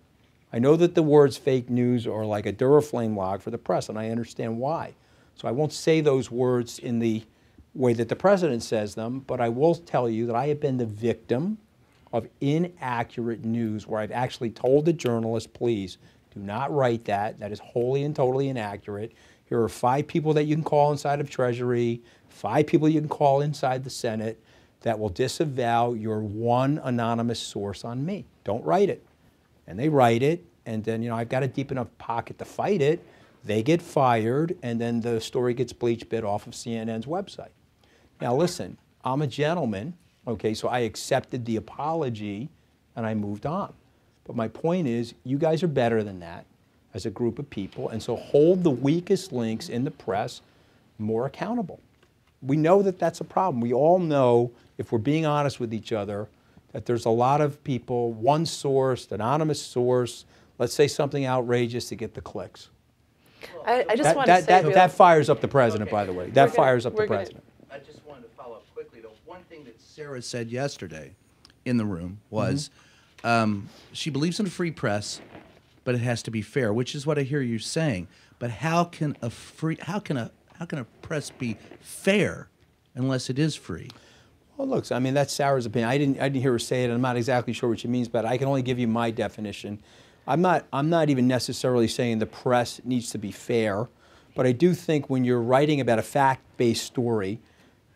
I know that the words fake news are like a Duraflame log for the press, and I understand why. So I won't say those words in the way that the president says them, but I will tell you that I have been the victim of inaccurate news where I've actually told the journalist, please, do not write that. That is wholly and totally inaccurate. Here are 5 people that you can call inside of Treasury, 5 people you can call inside the Senate that will disavow your one anonymous source on me. Don't write it. And they write it, and then, I've got a deep enough pocket to fight it. They get fired, and then the story gets bleach bit off of CNN's website. Now listen, I'm a gentleman, okay, so I accepted the apology, and I moved on. But my point is, you guys are better than that as a group of people, and so hold the weakest links in the press more accountable. We know that that's a problem. We all know, if we're being honest with each other, that there's a lot of people, one source, anonymous source, let's say something outrageous to get the clicks. I just want to say that fires up the president, by the way. That fires up the president. I just wanted to follow up quickly. The one thing that Sarah said yesterday in the room was she believes in a free press, but it has to be fair, which is what I hear you saying. But how can a press be fair unless it is free? Well, look, I mean, that's Sarah's opinion. I didn't hear her say it, and I'm not exactly sure what she means, but I can only give you my definition. I'm not even necessarily saying the press needs to be fair, but I do think when you're writing about a fact-based story,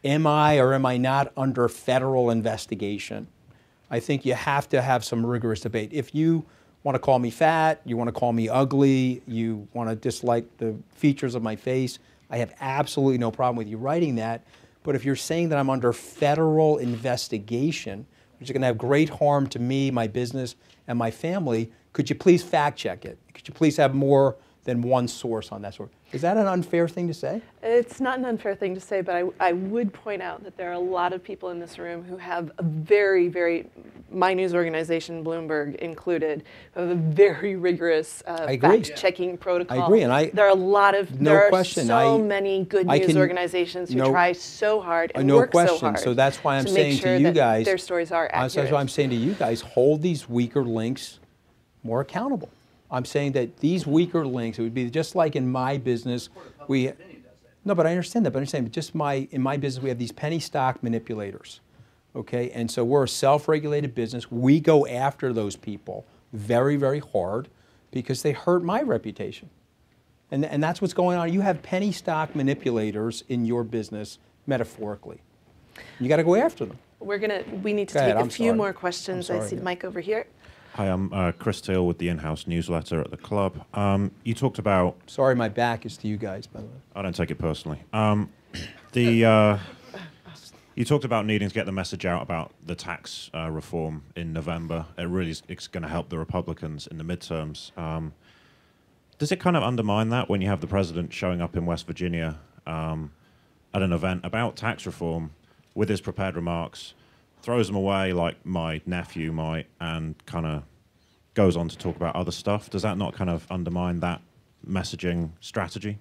am I or am I not under federal investigation? I think you have to have some rigorous debate. If you want to call me fat, you want to call me ugly, you want to dislike the features of my face, I have absolutely no problem with you writing that. But if you're saying that I'm under federal investigation, which is going to have great harm to me, my business, and my family, could you please fact check it? Could you please have more than one source on that source? Is that an unfair thing to say? It's not an unfair thing to say, but I would point out that there are a lot of people in this room who have a very, very, my news organization, Bloomberg included, who have a very rigorous fact-checking protocol. I agree, and there are a lot of, no question. so many good news organizations who try so hard and no work question. so hard. So that's why I'm to saying make sure to you that guys, their stories are accurate. that's why I'm saying to you guys, hold these weaker links more accountable. I'm saying that these weaker links, it would be just like in my business, no, but I understand that, but I'm saying just in my business, we have these penny stock manipulators, okay? And so we're a self-regulated business. We go after those people very, very hard because they hurt my reputation. And that's what's going on. You have penny stock manipulators in your business, metaphorically. You got to go after them. We need to take a few more questions. I see the mic over here. Hi, I'm Chris Teal with the in-house newsletter at the club. You talked about... Sorry, my back is to you guys, by the way. I don't take it personally. You talked about needing to get the message out about the tax reform in November. It really is, it's going to help the Republicans in the midterms. Does it kind of undermine that when you have the president showing up in West Virginia at an event about tax reform with his prepared remarks, throws them away like my nephew might, and kind of goes on to talk about other stuff? Does that not kind of undermine that messaging strategy?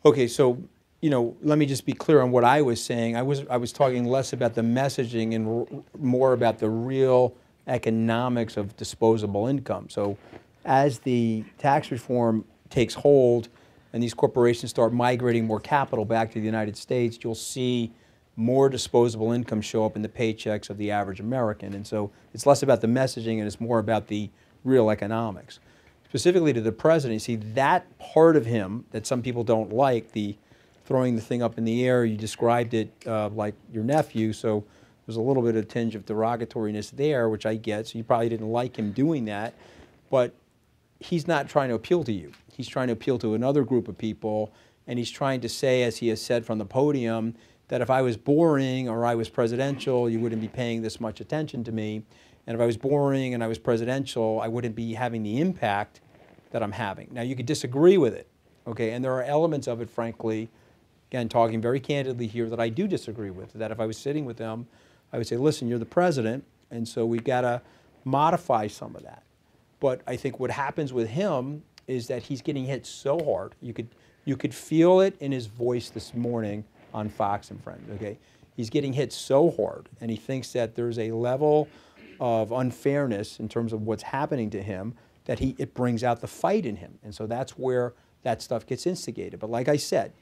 Okay, so let me just be clear on what I was saying. I was talking less about the messaging and more about the real economics of disposable income. So as the tax reform takes hold and these corporations start migrating more capital back to the United States, you'll see more disposable income show up in the paychecks of the average American. And so it's less about the messaging and it's more about the real economics. Specifically to the president, you see that part of him that some people don't like, the throwing the thing up in the air, you described it like your nephew, so there's a little bit of tinge of derogatoriness there, which I get, so you probably didn't like him doing that, but he's not trying to appeal to you. He's trying to appeal to another group of people, and he's trying to say, as he has said from the podium, that if I was boring or I was presidential, you wouldn't be paying this much attention to me, and if I was boring and I was presidential, I wouldn't be having the impact that I'm having. Now, you could disagree with it, okay, and there are elements of it, frankly, again, talking very candidly here, that I do disagree with, that if I was sitting with them, I would say, listen, you're the president, and so we've got to modify some of that. But I think what happens with him is that he's getting hit so hard. You could feel it in his voice this morning on Fox and Friends, okay? He's getting hit so hard, and he thinks that there's a level of unfairness in terms of what's happening to him that it brings out the fight in him. And so that's where that stuff gets instigated. But like I said,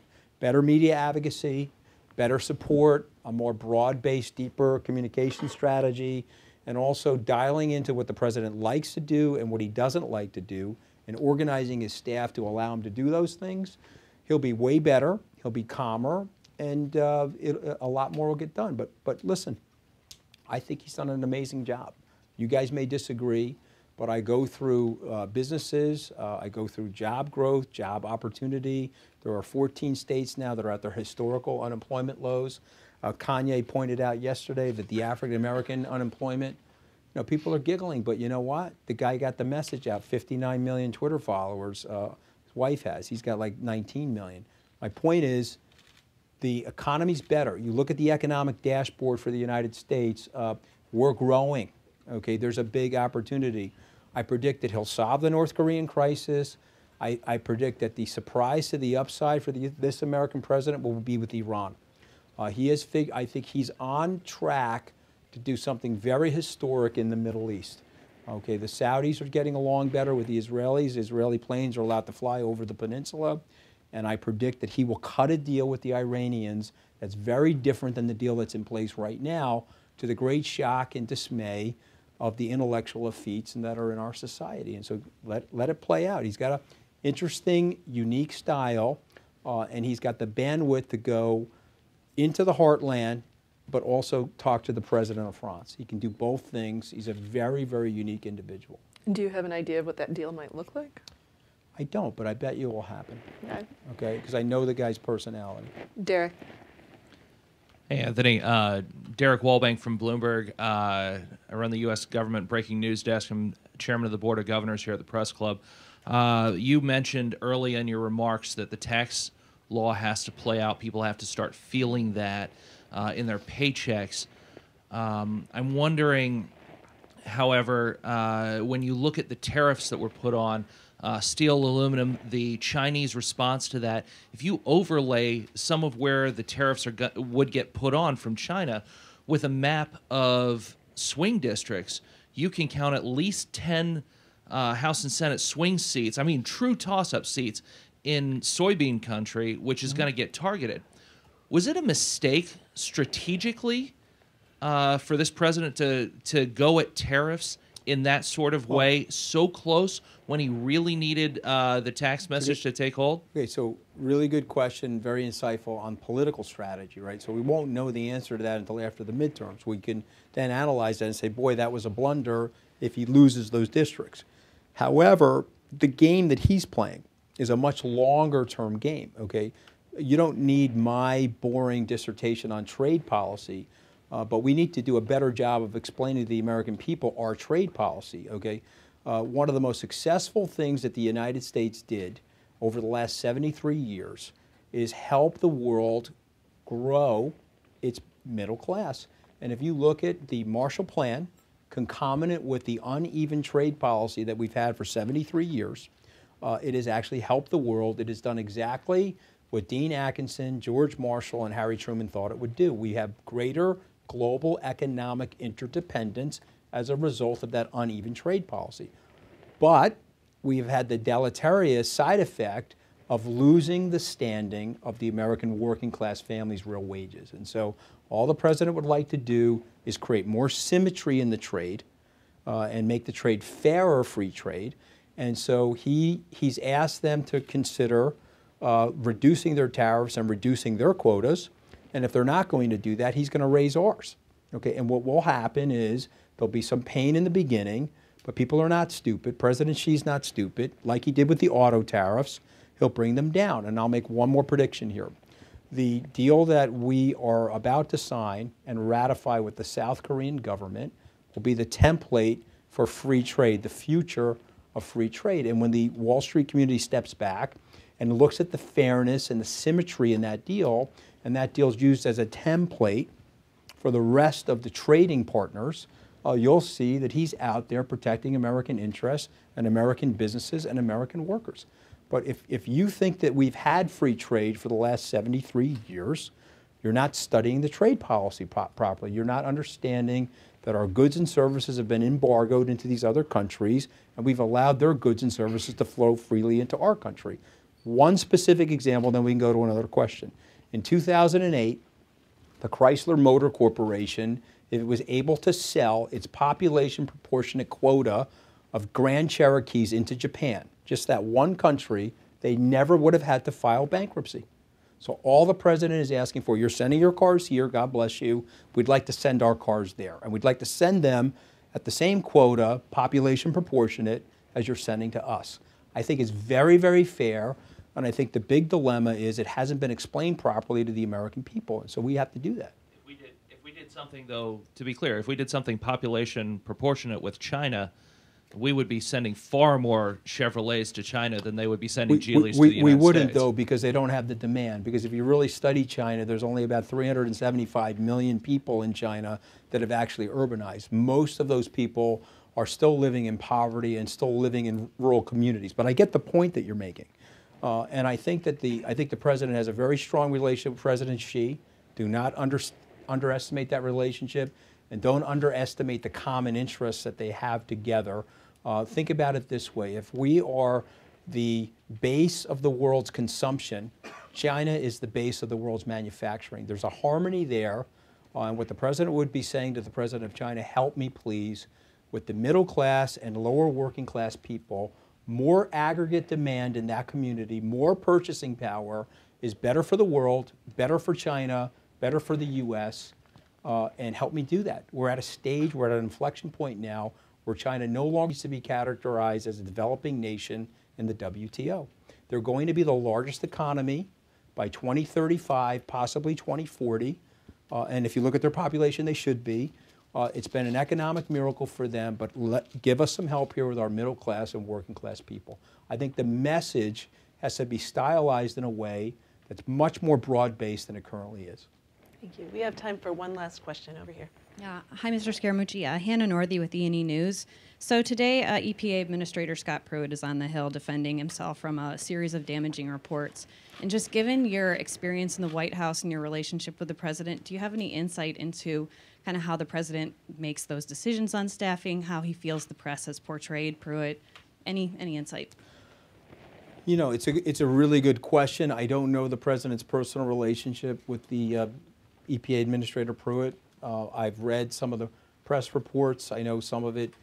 better media advocacy, better support, a more broad-based, deeper communication strategy, and also dialing into what the president likes to do and what he doesn't like to do, and organizing his staff to allow him to do those things. He'll be way better, he'll be calmer, and a lot more will get done. But listen, I think he's done an amazing job. You guys may disagree, but I go through businesses, I go through job growth, job opportunity. There are 14 states now that are at their historical unemployment lows. Kanye pointed out yesterday that the African-American unemployment, people are giggling, but you know what? The guy got the message out. 59 million Twitter followers, his wife has. He's got like 19 million. My point is, the economy's better. You look at the economic dashboard for the United States, we're growing. Okay, there's a big opportunity. I predict that he'll solve the North Korean crisis. I predict that the surprise to the upside for this American president will be with Iran. I think he's on track to do something very historic in the Middle East. Okay, the Saudis are getting along better with the Israelis. Israeli planes are allowed to fly over the peninsula. And I predict that he will cut a deal with the Iranians that's very different than the deal that's in place right now, to the great shock and dismay of the intellectual elites and that are in our society. And so let it play out. He's got an interesting, unique style, and he's got the bandwidth to go into the heartland, but also talk to the president of France. He can do both things. He's a very, very unique individual. Do you have an idea of what that deal might look like? I don't, but I bet you it will happen. Okay. Okay, because I know the guy's personality. Derek. Hey, Anthony. Derek Walbank from Bloomberg. I run the U.S. government breaking news desk. I'm chairman of the board of governors here at the Press Club. You mentioned early in your remarks that the tax law has to play out. People have to start feeling that in their paychecks. I'm wondering, however, when you look at the tariffs that were put on steel, aluminum, the Chinese response to that, if you overlay some of where the tariffs would get put on from China with a map of swing districts, you can count at least 10 House and Senate swing seats, I mean true toss-up seats, in soybean country, which is going to get targeted. Was it a mistake strategically for this president to go at tariffs in that sort of way, so close when he really needed the tax message to take hold? Okay, so really good question, very insightful on political strategy, right? So we won't know the answer to that until after the midterms. We can then analyze that and say, boy, that was a blunder, if he loses those districts. However, the game that he's playing is a much longer term game, okay? You don't need my boring dissertation on trade policy, but we need to do a better job of explaining to the American people our trade policy, okay? One of the most successful things that the United States did over the last 73 years is help the world grow its middle class. And if you look at the Marshall Plan, concomitant with the uneven trade policy that we've had for 73 years, it has actually helped the world. It has done exactly what Dean Atkinson, George Marshall, and Harry Truman thought it would do. We have greater global economic interdependence as a result of that uneven trade policy. But we've had the deleterious side effect of losing the standing of the American working class family's real wages. And so all the president would like to do is create more symmetry in the trade and make the trade fairer free trade. And so he's asked them to consider reducing their tariffs and reducing their quotas. And if they're not going to do that, he's going to raise ours. Okay, and what will happen is there'll be some pain in the beginning, but people are not stupid. President Xi's not stupid. Like he did with the auto tariffs, he'll bring them down. And I'll make one more prediction here. The deal that we are about to sign and ratify with the South Korean government will be the template for free trade, the future of free trade. And when the Wall Street community steps back and looks at the fairness and the symmetry in that deal, and that deal is used as a template for the rest of the trading partners, you'll see that he's out there protecting American interests and American businesses and American workers. But if you think that we've had free trade for the last 73 years, you're not studying the trade policy properly. You're not understanding that our goods and services have been embargoed into these other countries, and we've allowed their goods and services to flow freely into our country. One specific example, then we can go to another question. In 2008, the Chrysler Motor Corporation, if it was able to sell its population proportionate quota of Grand Cherokees into Japan, just that one country, they never would have had to file bankruptcy. So all the president is asking for, you're sending your cars here, God bless you, we'd like to send our cars there. And we'd like to send them at the same quota, population proportionate, as you're sending to us. I think it's very, very fair. And I think the big dilemma is it hasn't been explained properly to the American people. And so we have to do that. If we did something, though, to be clear, if we did something population proportionate with China, we would be sending far more Chevrolets to China than they would be sending Geelys to the United States. We wouldn't, though, because they don't have the demand. Because if you really study China, there's only about 375 million people in China that have actually urbanized. Most of those people are still living in poverty and still living in rural communities. But I get the point that you're making. And I think that the president has a very strong relationship with President Xi. Do not underestimate that relationship, and don't underestimate the common interests that they have together. Think about it this way. If we are the base of the world's consumption, China is the base of the world's manufacturing. There's a harmony there. And what the president would be saying to the president of China, help me please, with the middle class and lower working class people, more aggregate demand in that community, more purchasing power is better for the world, better for China, better for the U.S., and help me do that. We're at a stage, we're at an inflection point now where China no longer needs to be categorized as a developing nation in the WTO. They're going to be the largest economy by 2035, possibly 2040. And if you look at their population, they should be. It's been an economic miracle for them, but give us some help here with our middle class and working class people. I think the message has to be stylized in a way that's much more broad-based than it currently is. Thank you. We have time for one last question over here. Yeah. Hi, Mr. Scaramucci. Hannah Northey with E&E News. So today, EPA Administrator Scott Pruitt is on the Hill defending himself from a series of damaging reports. And just given your experience in the White House and your relationship with the president, do you have any insight into kind of how the president makes those decisions on staffing, how he feels the press has portrayed Pruitt? Any insight? You know, it's a really good question. I don't know the president's personal relationship with the EPA Administrator Pruitt. I've read some of the press reports. I know some of it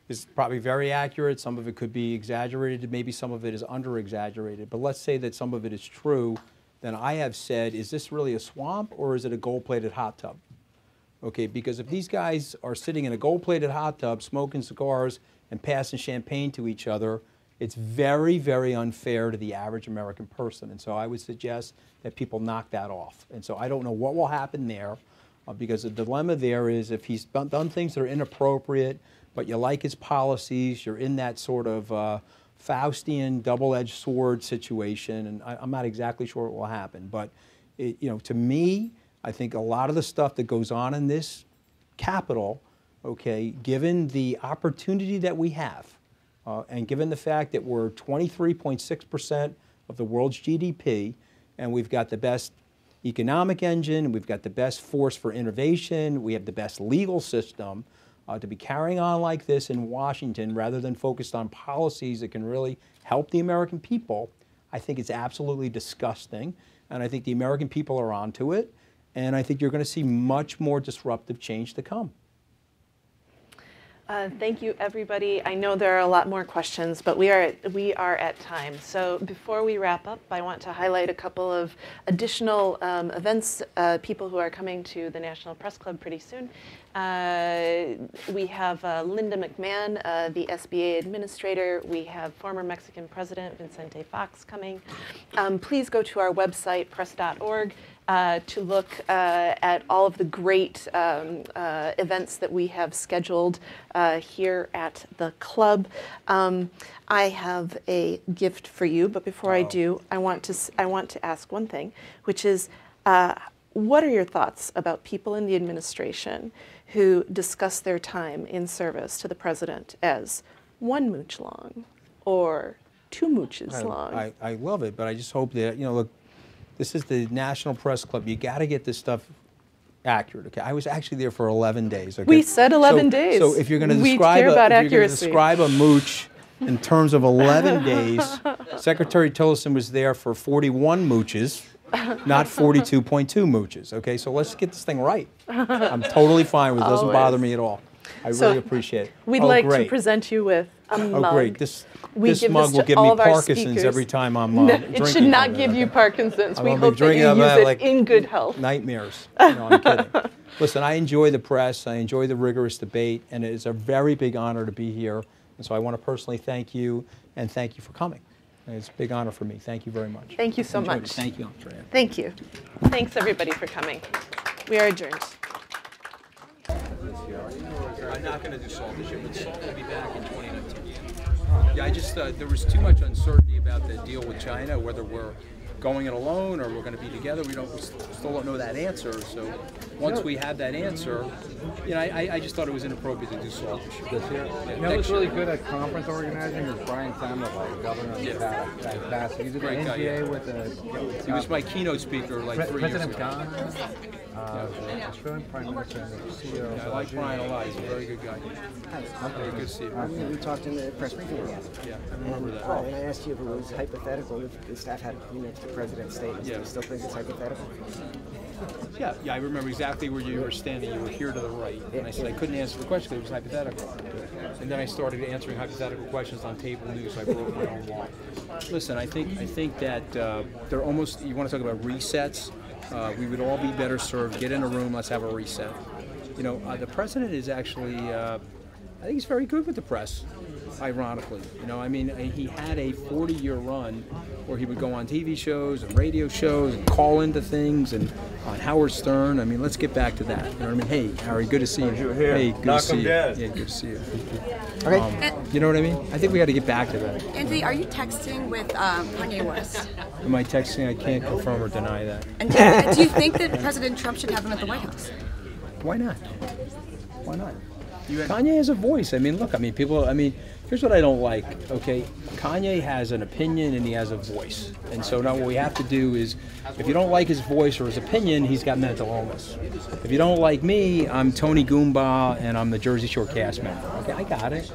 is probably very accurate. Some of it could be exaggerated. Maybe some of it is under-exaggerated. But let's say that some of it is true. Then I have said, is this really a swamp or is it a gold-plated hot tub? Okay, because if these guys are sitting in a gold-plated hot tub, smoking cigars and passing champagne to each other, it's very, very unfair to the average American person. And so I would suggest that people knock that off. And so I don't know what will happen there, because the dilemma there is if he's done things that are inappropriate, but you like his policies, you're in that sort of Faustian double-edged sword situation, and I'm not exactly sure what will happen. But to me, I think a lot of the stuff that goes on in this Capitol, okay, given the opportunity that we have, and given the fact that we're 23.6% of the world's GDP, and we've got the best economic engine, we've got the best force for innovation, we have the best legal system, to be carrying on like this in Washington rather than focused on policies that can really help the American people, I think it's absolutely disgusting. And I think the American people are onto it. And I think you're going to see much more disruptive change to come. Thank you, everybody. I know there are a lot more questions, but we are at time. So before we wrap up, I want to highlight a couple of additional events, people who are coming to the National Press Club pretty soon. We have Linda McMahon, the SBA administrator. We have former Mexican President Vicente Fox coming. Please go to our website, press.org. To look at all of the great events that we have scheduled here at the club. I have a gift for you, but before I do, I want to ask one thing, which is, what are your thoughts about people in the administration who discuss their time in service to the president as one mooch long or two mooches long? I love it, but I just hope that, look, this is the National Press Club. You got to get this stuff accurate. Okay, I was actually there for 11 days. Okay? We said 11 days. So if you're going to describe a mooch in terms of 11 days, Secretary Tillerson was there for 41 mooches, not 42.2 mooches. Okay, so let's get this thing right. I'm totally fine with it. It doesn't bother me at all. I really appreciate it. We'd like to present you with a mug. Oh, great. This mug will give me Parkinson's every time I'm drinking. It should not give you Parkinson's. We hope that you use it in good health. Nightmares. No, I'm kidding. Listen, I enjoy the press. I enjoy the rigorous debate, and it is a very big honor to be here. And so I want to personally thank you, and thank you for coming. And it's a big honor for me. Thank you very much. Thank you so much. Thank you, Andrea. Thank you. Thanks, everybody, for coming. We are adjourned. I'm not going to do SALT this year, but SALT will be back in 2019. Yeah, I just, there was too much uncertainty about the deal with China, whether we're going it alone or we're going to be together. We still don't know that answer. So once we have that answer, I just thought it was inappropriate to do SALT this year. Yeah, what's really good at conference organizing is Brian Sandler, governor of the past. He did the NGA with the... He was my keynote speaker like 3 years ago. Australian Prime Minister and the CEO. I like Brian a lot. He's a very good guy. Very good to see you. We talked in the press briefing again. Yeah, I remember that. And I asked you if it was hypothetical, if the staff had agreement to the president's statements. Do you still think it's hypothetical? Yeah, I remember exactly where you were standing. You were here to the right. And I said I couldn't answer the question because it was hypothetical. And then I started answering hypothetical questions on table news. I broke my own law. Listen, I think that they're almost, you want to talk about resets? We would all be better served. Get in a room, let's have a reset. The president is actually, I think he's very good with the press, ironically. He had a 40-year run where he would go on TV shows and radio shows and call into things and on Howard Stern. Let's get back to that. You know what I mean? Hey, Harry, good to see you. Hey, good to see you. Yeah, good to see you. Okay. You know what I mean? I think we got to get back to that. Anthony, are you texting with Kanye West? Am I texting? I can't confirm or deny that. And do you think that President Trump should have him at the White House? Why not? Why not? Kanye has a voice. People, here's what I don't like, okay? Kanye has an opinion and he has a voice. And so now what we have to do is, if you don't like his voice or his opinion, he's got mental illness. If you don't like me, I'm Tony Goomba and I'm the Jersey Shore cast member. Okay, I got it.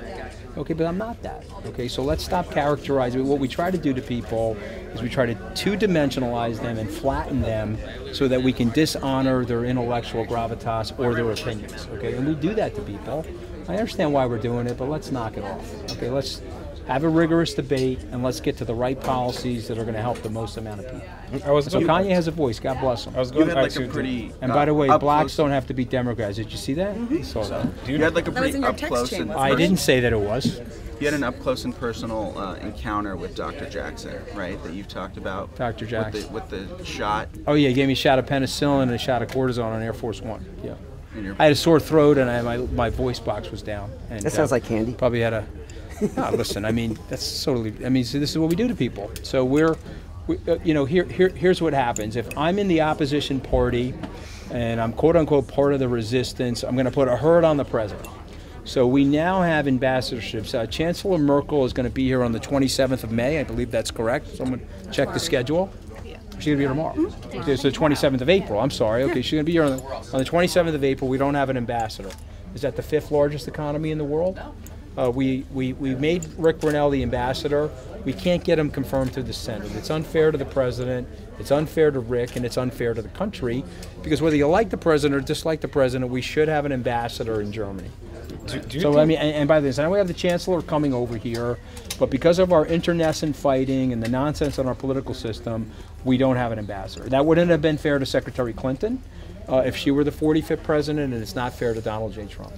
Okay, but I'm not that. Okay, so let's stop characterizing. What we try to do to people is we try to two-dimensionalize them and flatten them so that we can dishonor their intellectual gravitas or their opinions. Okay, and we do that to people. I understand why we're doing it, but let's knock it off. Okay, let's have a rigorous debate, and let's get to the right policies that are going to help the most amount of people. So going- Kanye has a voice. God bless him. I was You going had to like ask a you. pretty. And by the way, up blacks close- don't have to be Democrats. Did you see that? I saw that. You had like a That was pretty in your up text close chain, and wasn't I didn't say that it was. you had an up close and personal encounter with Dr. Jackson, right? That you've talked about. Dr. Jackson. With the shot. Oh yeah, he gave me a shot of penicillin and a shot of cortisone on Air Force One. Yeah. In your I had a sore throat and my voice box was down. And, That sounds like candy. Probably had a. No, listen. I mean, that's totally. I mean, see, this is what we do to people. So here's what happens. If I'm in the opposition party, and I'm quote unquote part of the resistance, I'm going to put a hurt on the president. So we now have ambassadorships. Chancellor Merkel is going to be here on the 27th of May. I believe that's correct. Someone check the schedule. She's going to be here tomorrow. It's the 27th of April. I'm sorry. Okay, she's going to be here on the 27th of April. We don't have an ambassador. Is that the 5th largest economy in the world? We made Rick Brunel the ambassador. We can't get him confirmed through the Senate. It's unfair to the president. It's unfair to Rick, and it's unfair to the country, because whether you like the president or dislike the president, we should have an ambassador in Germany. So I mean, and by this, I know we have the chancellor coming over here, but because of our internecine fighting and the nonsense in our political system, we don't have an ambassador. That wouldn't have been fair to Secretary Clinton if she were the 45th president, and it's not fair to Donald J. Trump.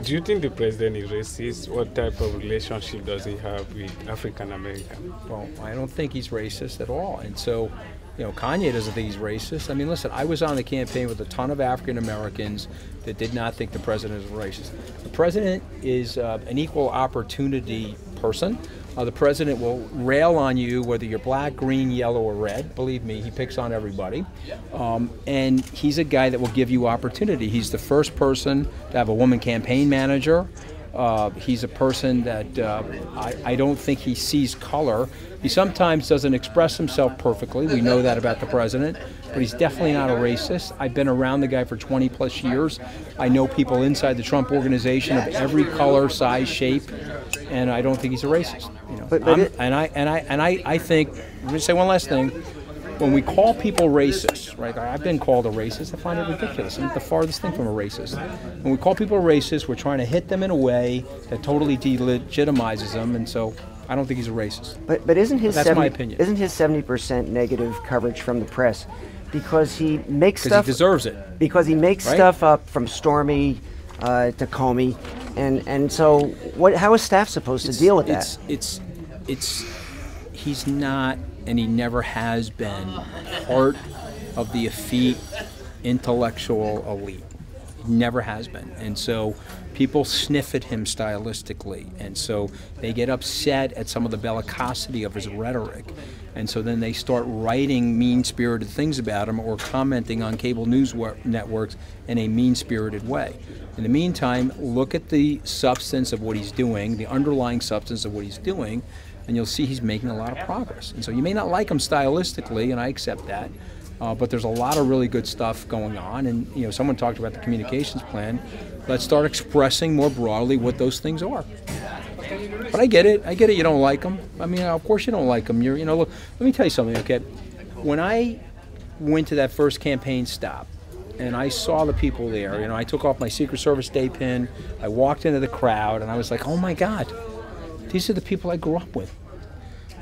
Do you think the president is racist? What type of relationship does he have with African Americans? Well, I don't think he's racist at all. And so, Kanye doesn't think he's racist. I mean, listen, I was on the campaign with a ton of African Americans that did not think the president is racist. The president is an equal opportunity person. The president will rail on you whether you're black, green, yellow, or red. Believe me, he picks on everybody. And he's a guy that will give you opportunity. He's the first person to have a woman campaign manager. He's a person that I don't think he sees color. He sometimes doesn't express himself perfectly. We know that about the president, but he's definitely not a racist. I've been around the guy for 20 plus years. I know people inside the Trump organization of every color, size, shape, and I don't think he's a racist. I think, let me say one last thing. When we call people racist, right? I've been called a racist. I find it ridiculous. I'm the farthest thing from a racist. When we call people racist, we're trying to hit them in a way that totally delegitimizes them, and so I don't think he's a racist. But isn't his that's my opinion. Isn't his 70% negative coverage from the press because he makes Because stuff? he deserves it. Because he makes stuff up from Stormy to Comey, and so how is staff supposed to deal with that? He's not, and he never has been, part of the effete intellectual elite. He never has been. And so people sniff at him stylistically. And so they get upset at some of the bellicosity of his rhetoric. And so then they start writing mean-spirited things about him or commenting on cable news networks in a mean-spirited way. In the meantime, look at the substance of what he's doing, the underlying substance of what he's doing, and you'll see he's making a lot of progress. And so you may not like him stylistically, and I accept that, but there's a lot of really good stuff going on. And someone talked about the communications plan. Let's start expressing more broadly what those things are. But I get it. You don't like them. I mean, of course you don't like them. Look, let me tell you something, okay? When I went to that first campaign stop, and I saw the people there, I took off my Secret Service day pin, I walked into the crowd, and I was like, oh my God, these are the people I grew up with.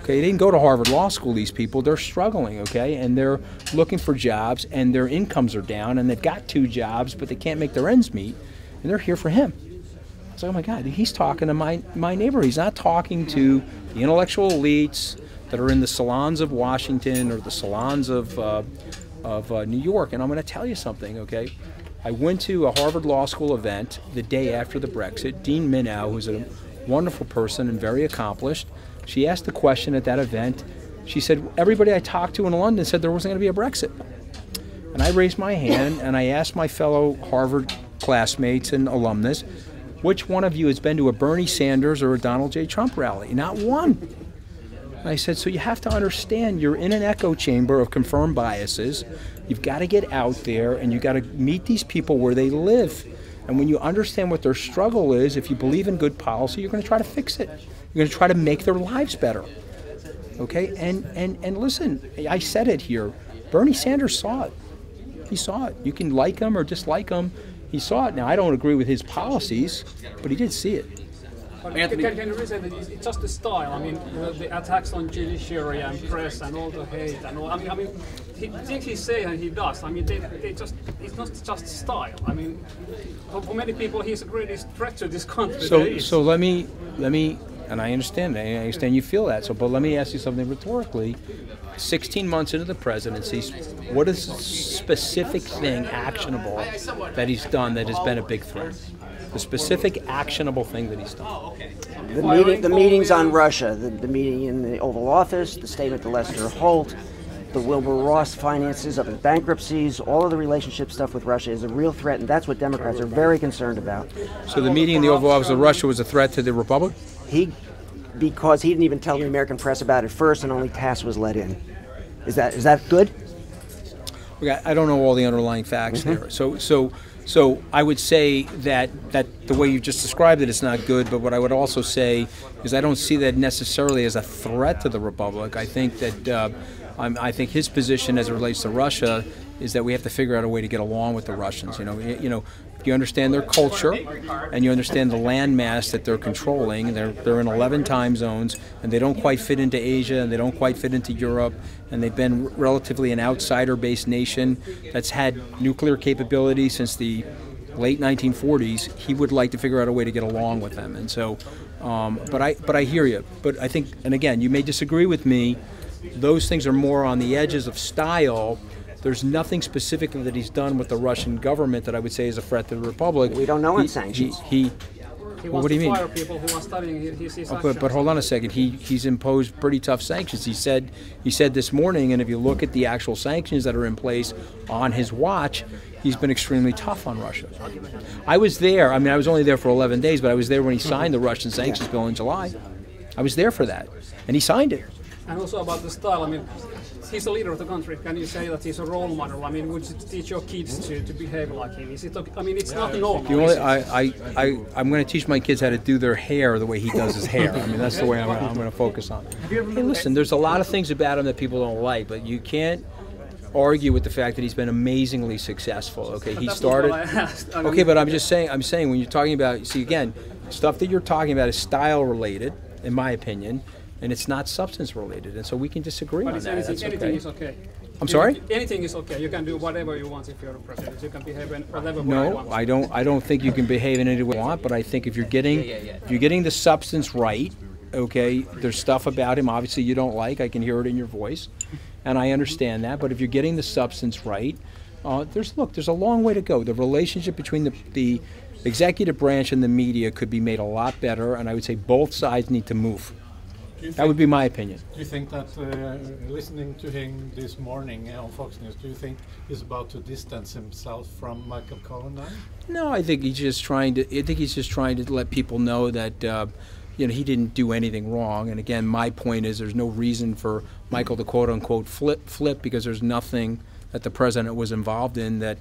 Okay, they didn't go to Harvard Law School, these people. They're struggling, okay, and they're looking for jobs, and their incomes are down, and they've got 2 jobs, but they can't make their ends meet, and they're here for him. It's like, oh my God, he's talking to my neighbor. He's not talking to the intellectual elites that are in the salons of Washington or the salons of New York. And I'm going to tell you something, okay? I went to a Harvard Law School event the day after the Brexit. Dean Minow, who's a wonderful person and very accomplished, she asked a question at that event. She said, everybody I talked to in London said there wasn't going to be a Brexit. And I raised my hand and I asked my fellow Harvard classmates and alumnus, which one of you has been to a Bernie Sanders or a Donald J. Trump rally? Not one. And I said, so you have to understand you're in an echo chamber of confirmed biases. You've got to get out there and you've got to meet these people where they live. And when you understand what their struggle is, if you believe in good policy, you're going to try to fix it. You're going to try to make their lives better. Okay? And listen, I said it here. Bernie Sanders saw it. He saw it. You can like him or dislike him. He saw it. Now, I don't agree with his policies, but he did see it. Can you really say that it's just the style? I mean, the attacks on judiciary and press and all the hate and all. I mean, things he says and he does. I mean, it's not just style. I mean, for many people, he's the greatest threat to this country. So let me, and I understand you feel that. So, but let me ask you something rhetorically. 16 months into the presidency, what is the specific thing actionable that he's done that has been a big threat? The specific actionable thing that he's done. The meetings on Russia, the meeting in the Oval Office, the statement to Lester Holt, the Wilbur Ross finances of his bankruptcies, all of the relationship stuff with Russia is a real threat, and that's what Democrats are very concerned about. So the meeting in the Oval Office of Russia was a threat to the Republic? Because he didn't even tell the American press about it first, and only TASS was let in. Is that good? I don't know all the underlying facts there. So I would say that the way you just described it is not good, but what I would also say is I don't see that necessarily as a threat to the Republic. I think that I think his position as it relates to Russia is that we have to figure out a way to get along with the Russians. You know, if you understand their culture and you understand the landmass that they're controlling, they're in 11 time zones, and they don't quite fit into Asia, and they don't quite fit into Europe, and they've been relatively an outsider-based nation that's had nuclear capability since the late 1940s. He would like to figure out a way to get along with them, and so. But I hear you. But I think, and again, you may disagree with me. Those things are more on the edges of style. There's nothing specifically that he's done with the Russian government that I would say is a threat to the Republic. We don't know on sanctions. He well, what do you mean? Fire people who are studying his but hold on a second. He's imposed pretty tough sanctions. He said this morning, and if you look at the actual sanctions that are in place on his watch, he's been extremely tough on Russia. I was there. I mean, I was only there for 11 days, but I was there when he signed the Russian sanctions bill in July. I was there for that, and he signed it. And also about the style, I mean, he's the leader of the country. Can you say that he's a role model? I mean, would you teach your kids to behave like him? Is it? I mean, it's not normal. I'm going to teach my kids how to do their hair the way he does his hair. I mean, that's the way I'm going to focus on. Hey, listen, there's a lot of things about him that people don't like, but you can't argue with the fact that he's been amazingly successful. Okay, he started. Okay, but I'm saying when you're talking about, see, again, stuff that you're talking about is style related, in my opinion. And it's not substance related, and so we can disagree on that. Anything is okay. I'm sorry? Anything is okay. You can do whatever you want if you're a president. You can behave in whatever way you want. No, I don't think you can behave in any way you want, but I think if you're getting the substance right, okay, there's stuff about him obviously you don't like. I can hear it in your voice, and I understand that. But if you're getting the substance right, there's a long way to go. The relationship between the executive branch and the media could be made a lot better, and I would say both sides need to move. That would be my opinion. Do you think that listening to him this morning on Fox News, do you think he's about to distance himself from Michael Cohen now? No, I think he's just trying to let people know that he didn't do anything wrong. And again, my point is there's no reason for Michael to quote unquote flip because there's nothing that the president was involved in that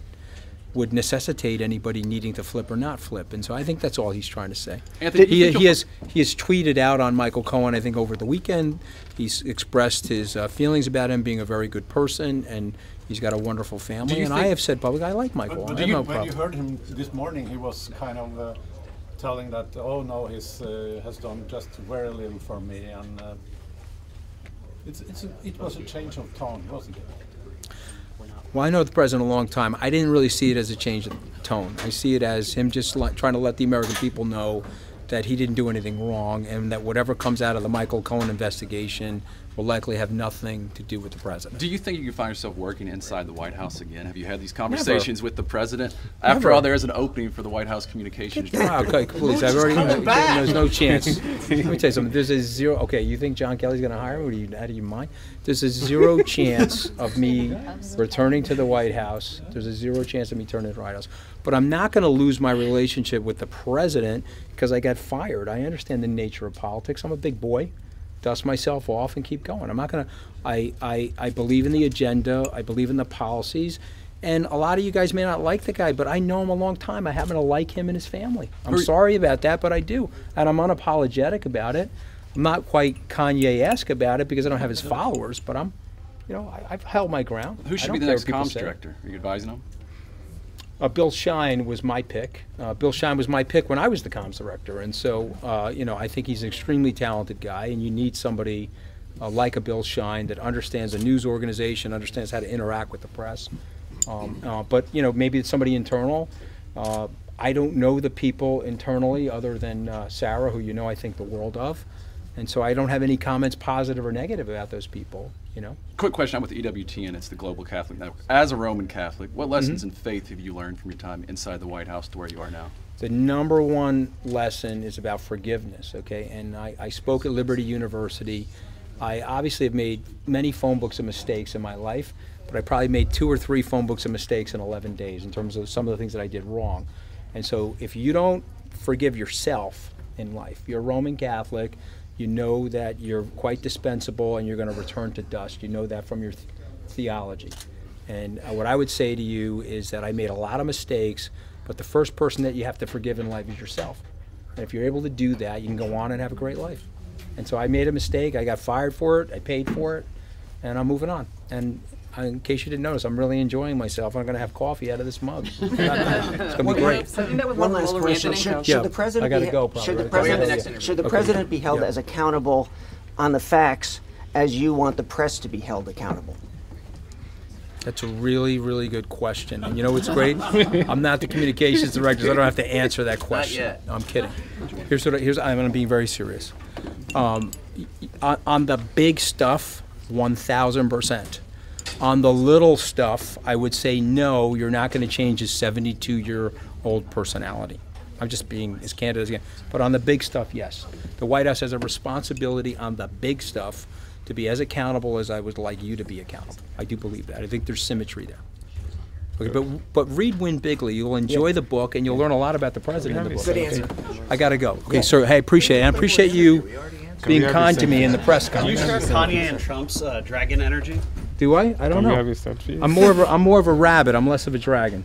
would necessitate anybody needing to flip or not flip, and so I think that's all he's trying to say. Anthony, he has tweeted out on Michael Cohen, I think over the weekend. He's expressed his feelings about him being a very good person, and he's got a wonderful family. And I have said publicly, I like Michael. But when you heard him this morning, he was kind of telling that, oh no, he has done just very little for me, and it was a change of tone, wasn't it? Well, I know the president a long time. I didn't really see it as a change of tone. I see it as him just trying to let the American people know that he didn't do anything wrong, and that whatever comes out of the Michael Cohen investigation will likely have nothing to do with the president. Do you think you can find yourself working inside the White House again? Have you had these conversations with the president? Never. After all, there is an opening for the White House communications. Okay, please. I've already. There's no chance. Let me tell you something. There's a zero. Okay, you think John Kelly's going to hire me? Out of your mind? There's a zero chance of me returning to the White House. There's a zero chance of me turning to the White House. But I'm not going to lose my relationship with the president because I got fired. I understand the nature of politics. I'm a big boy. Dust myself off and keep going. I'm not going to. I believe in the agenda. I believe in the policies. And a lot of you guys may not like the guy, but I know him a long time. I happen to like him and his family. I'm sorry about that, but I do. And I'm unapologetic about it. I'm not quite Kanye-esque about it because I don't have his followers, but I've held my ground. Who should be the next comms director? Are you advising him? Bill Shine was my pick. Bill Shine was my pick when I was the comms director, and so you know, I think he's an extremely talented guy, and you need somebody like a Bill Shine that understands a news organization, understands how to interact with the press. But you know, maybe it's somebody internal. I don't know the people internally other than Sarah, who you know I think the world of, and so I don't have any comments, positive or negative, about those people. You know. Quick question. I'm with the EWTN. It's the Global Catholic Network. As a Roman Catholic, what lessons in faith have you learned from your time inside the White House to where you are now? The number one lesson is about forgiveness, okay? And I spoke at Liberty University. I obviously have made many phone books of mistakes in my life, but I probably made 2 or 3 phone books of mistakes in 11 days in terms of some of the things that I did wrong. And so if you don't forgive yourself in life, you're a Roman Catholic, you know that you're quite dispensable and you're going to return to dust. You know that from your theology. And what I would say to you is that I made a lot of mistakes, but the first person that you have to forgive in life is yourself. And if you're able to do that, you can go on and have a great life. And so I made a mistake. I got fired for it. I paid for it. And I'm moving on. And in case you didn't notice, I'm really enjoying myself. I'm going to have coffee out of this mug. It's going to be great. One last question. Should the president be held as accountable on the facts as you want the press to be held accountable? That's a really, really good question. And you know what's great? I'm not the communications director, so I don't have to answer that question. Not yet. No, I'm kidding. I'm being very serious. On the big stuff, 1,000%. On the little stuff, I would say no, you're not going to change his 72-year-old personality. I'm just being as candid as I can. But on the big stuff, yes. The White House has a responsibility on the big stuff to be as accountable as I would like you to be accountable. I do believe that. I think there's symmetry there. Okay, but read Win Bigly. You'll enjoy the book, and you'll learn a lot about the president in the book. Good answer. I got to go. Okay, sir. Hey, appreciate it. And I appreciate you being kind to me in the press Do you conference. share Kanye and Trump's dragon energy? Do I? I don't know. I'm more of a rabbit. I'm less of a dragon.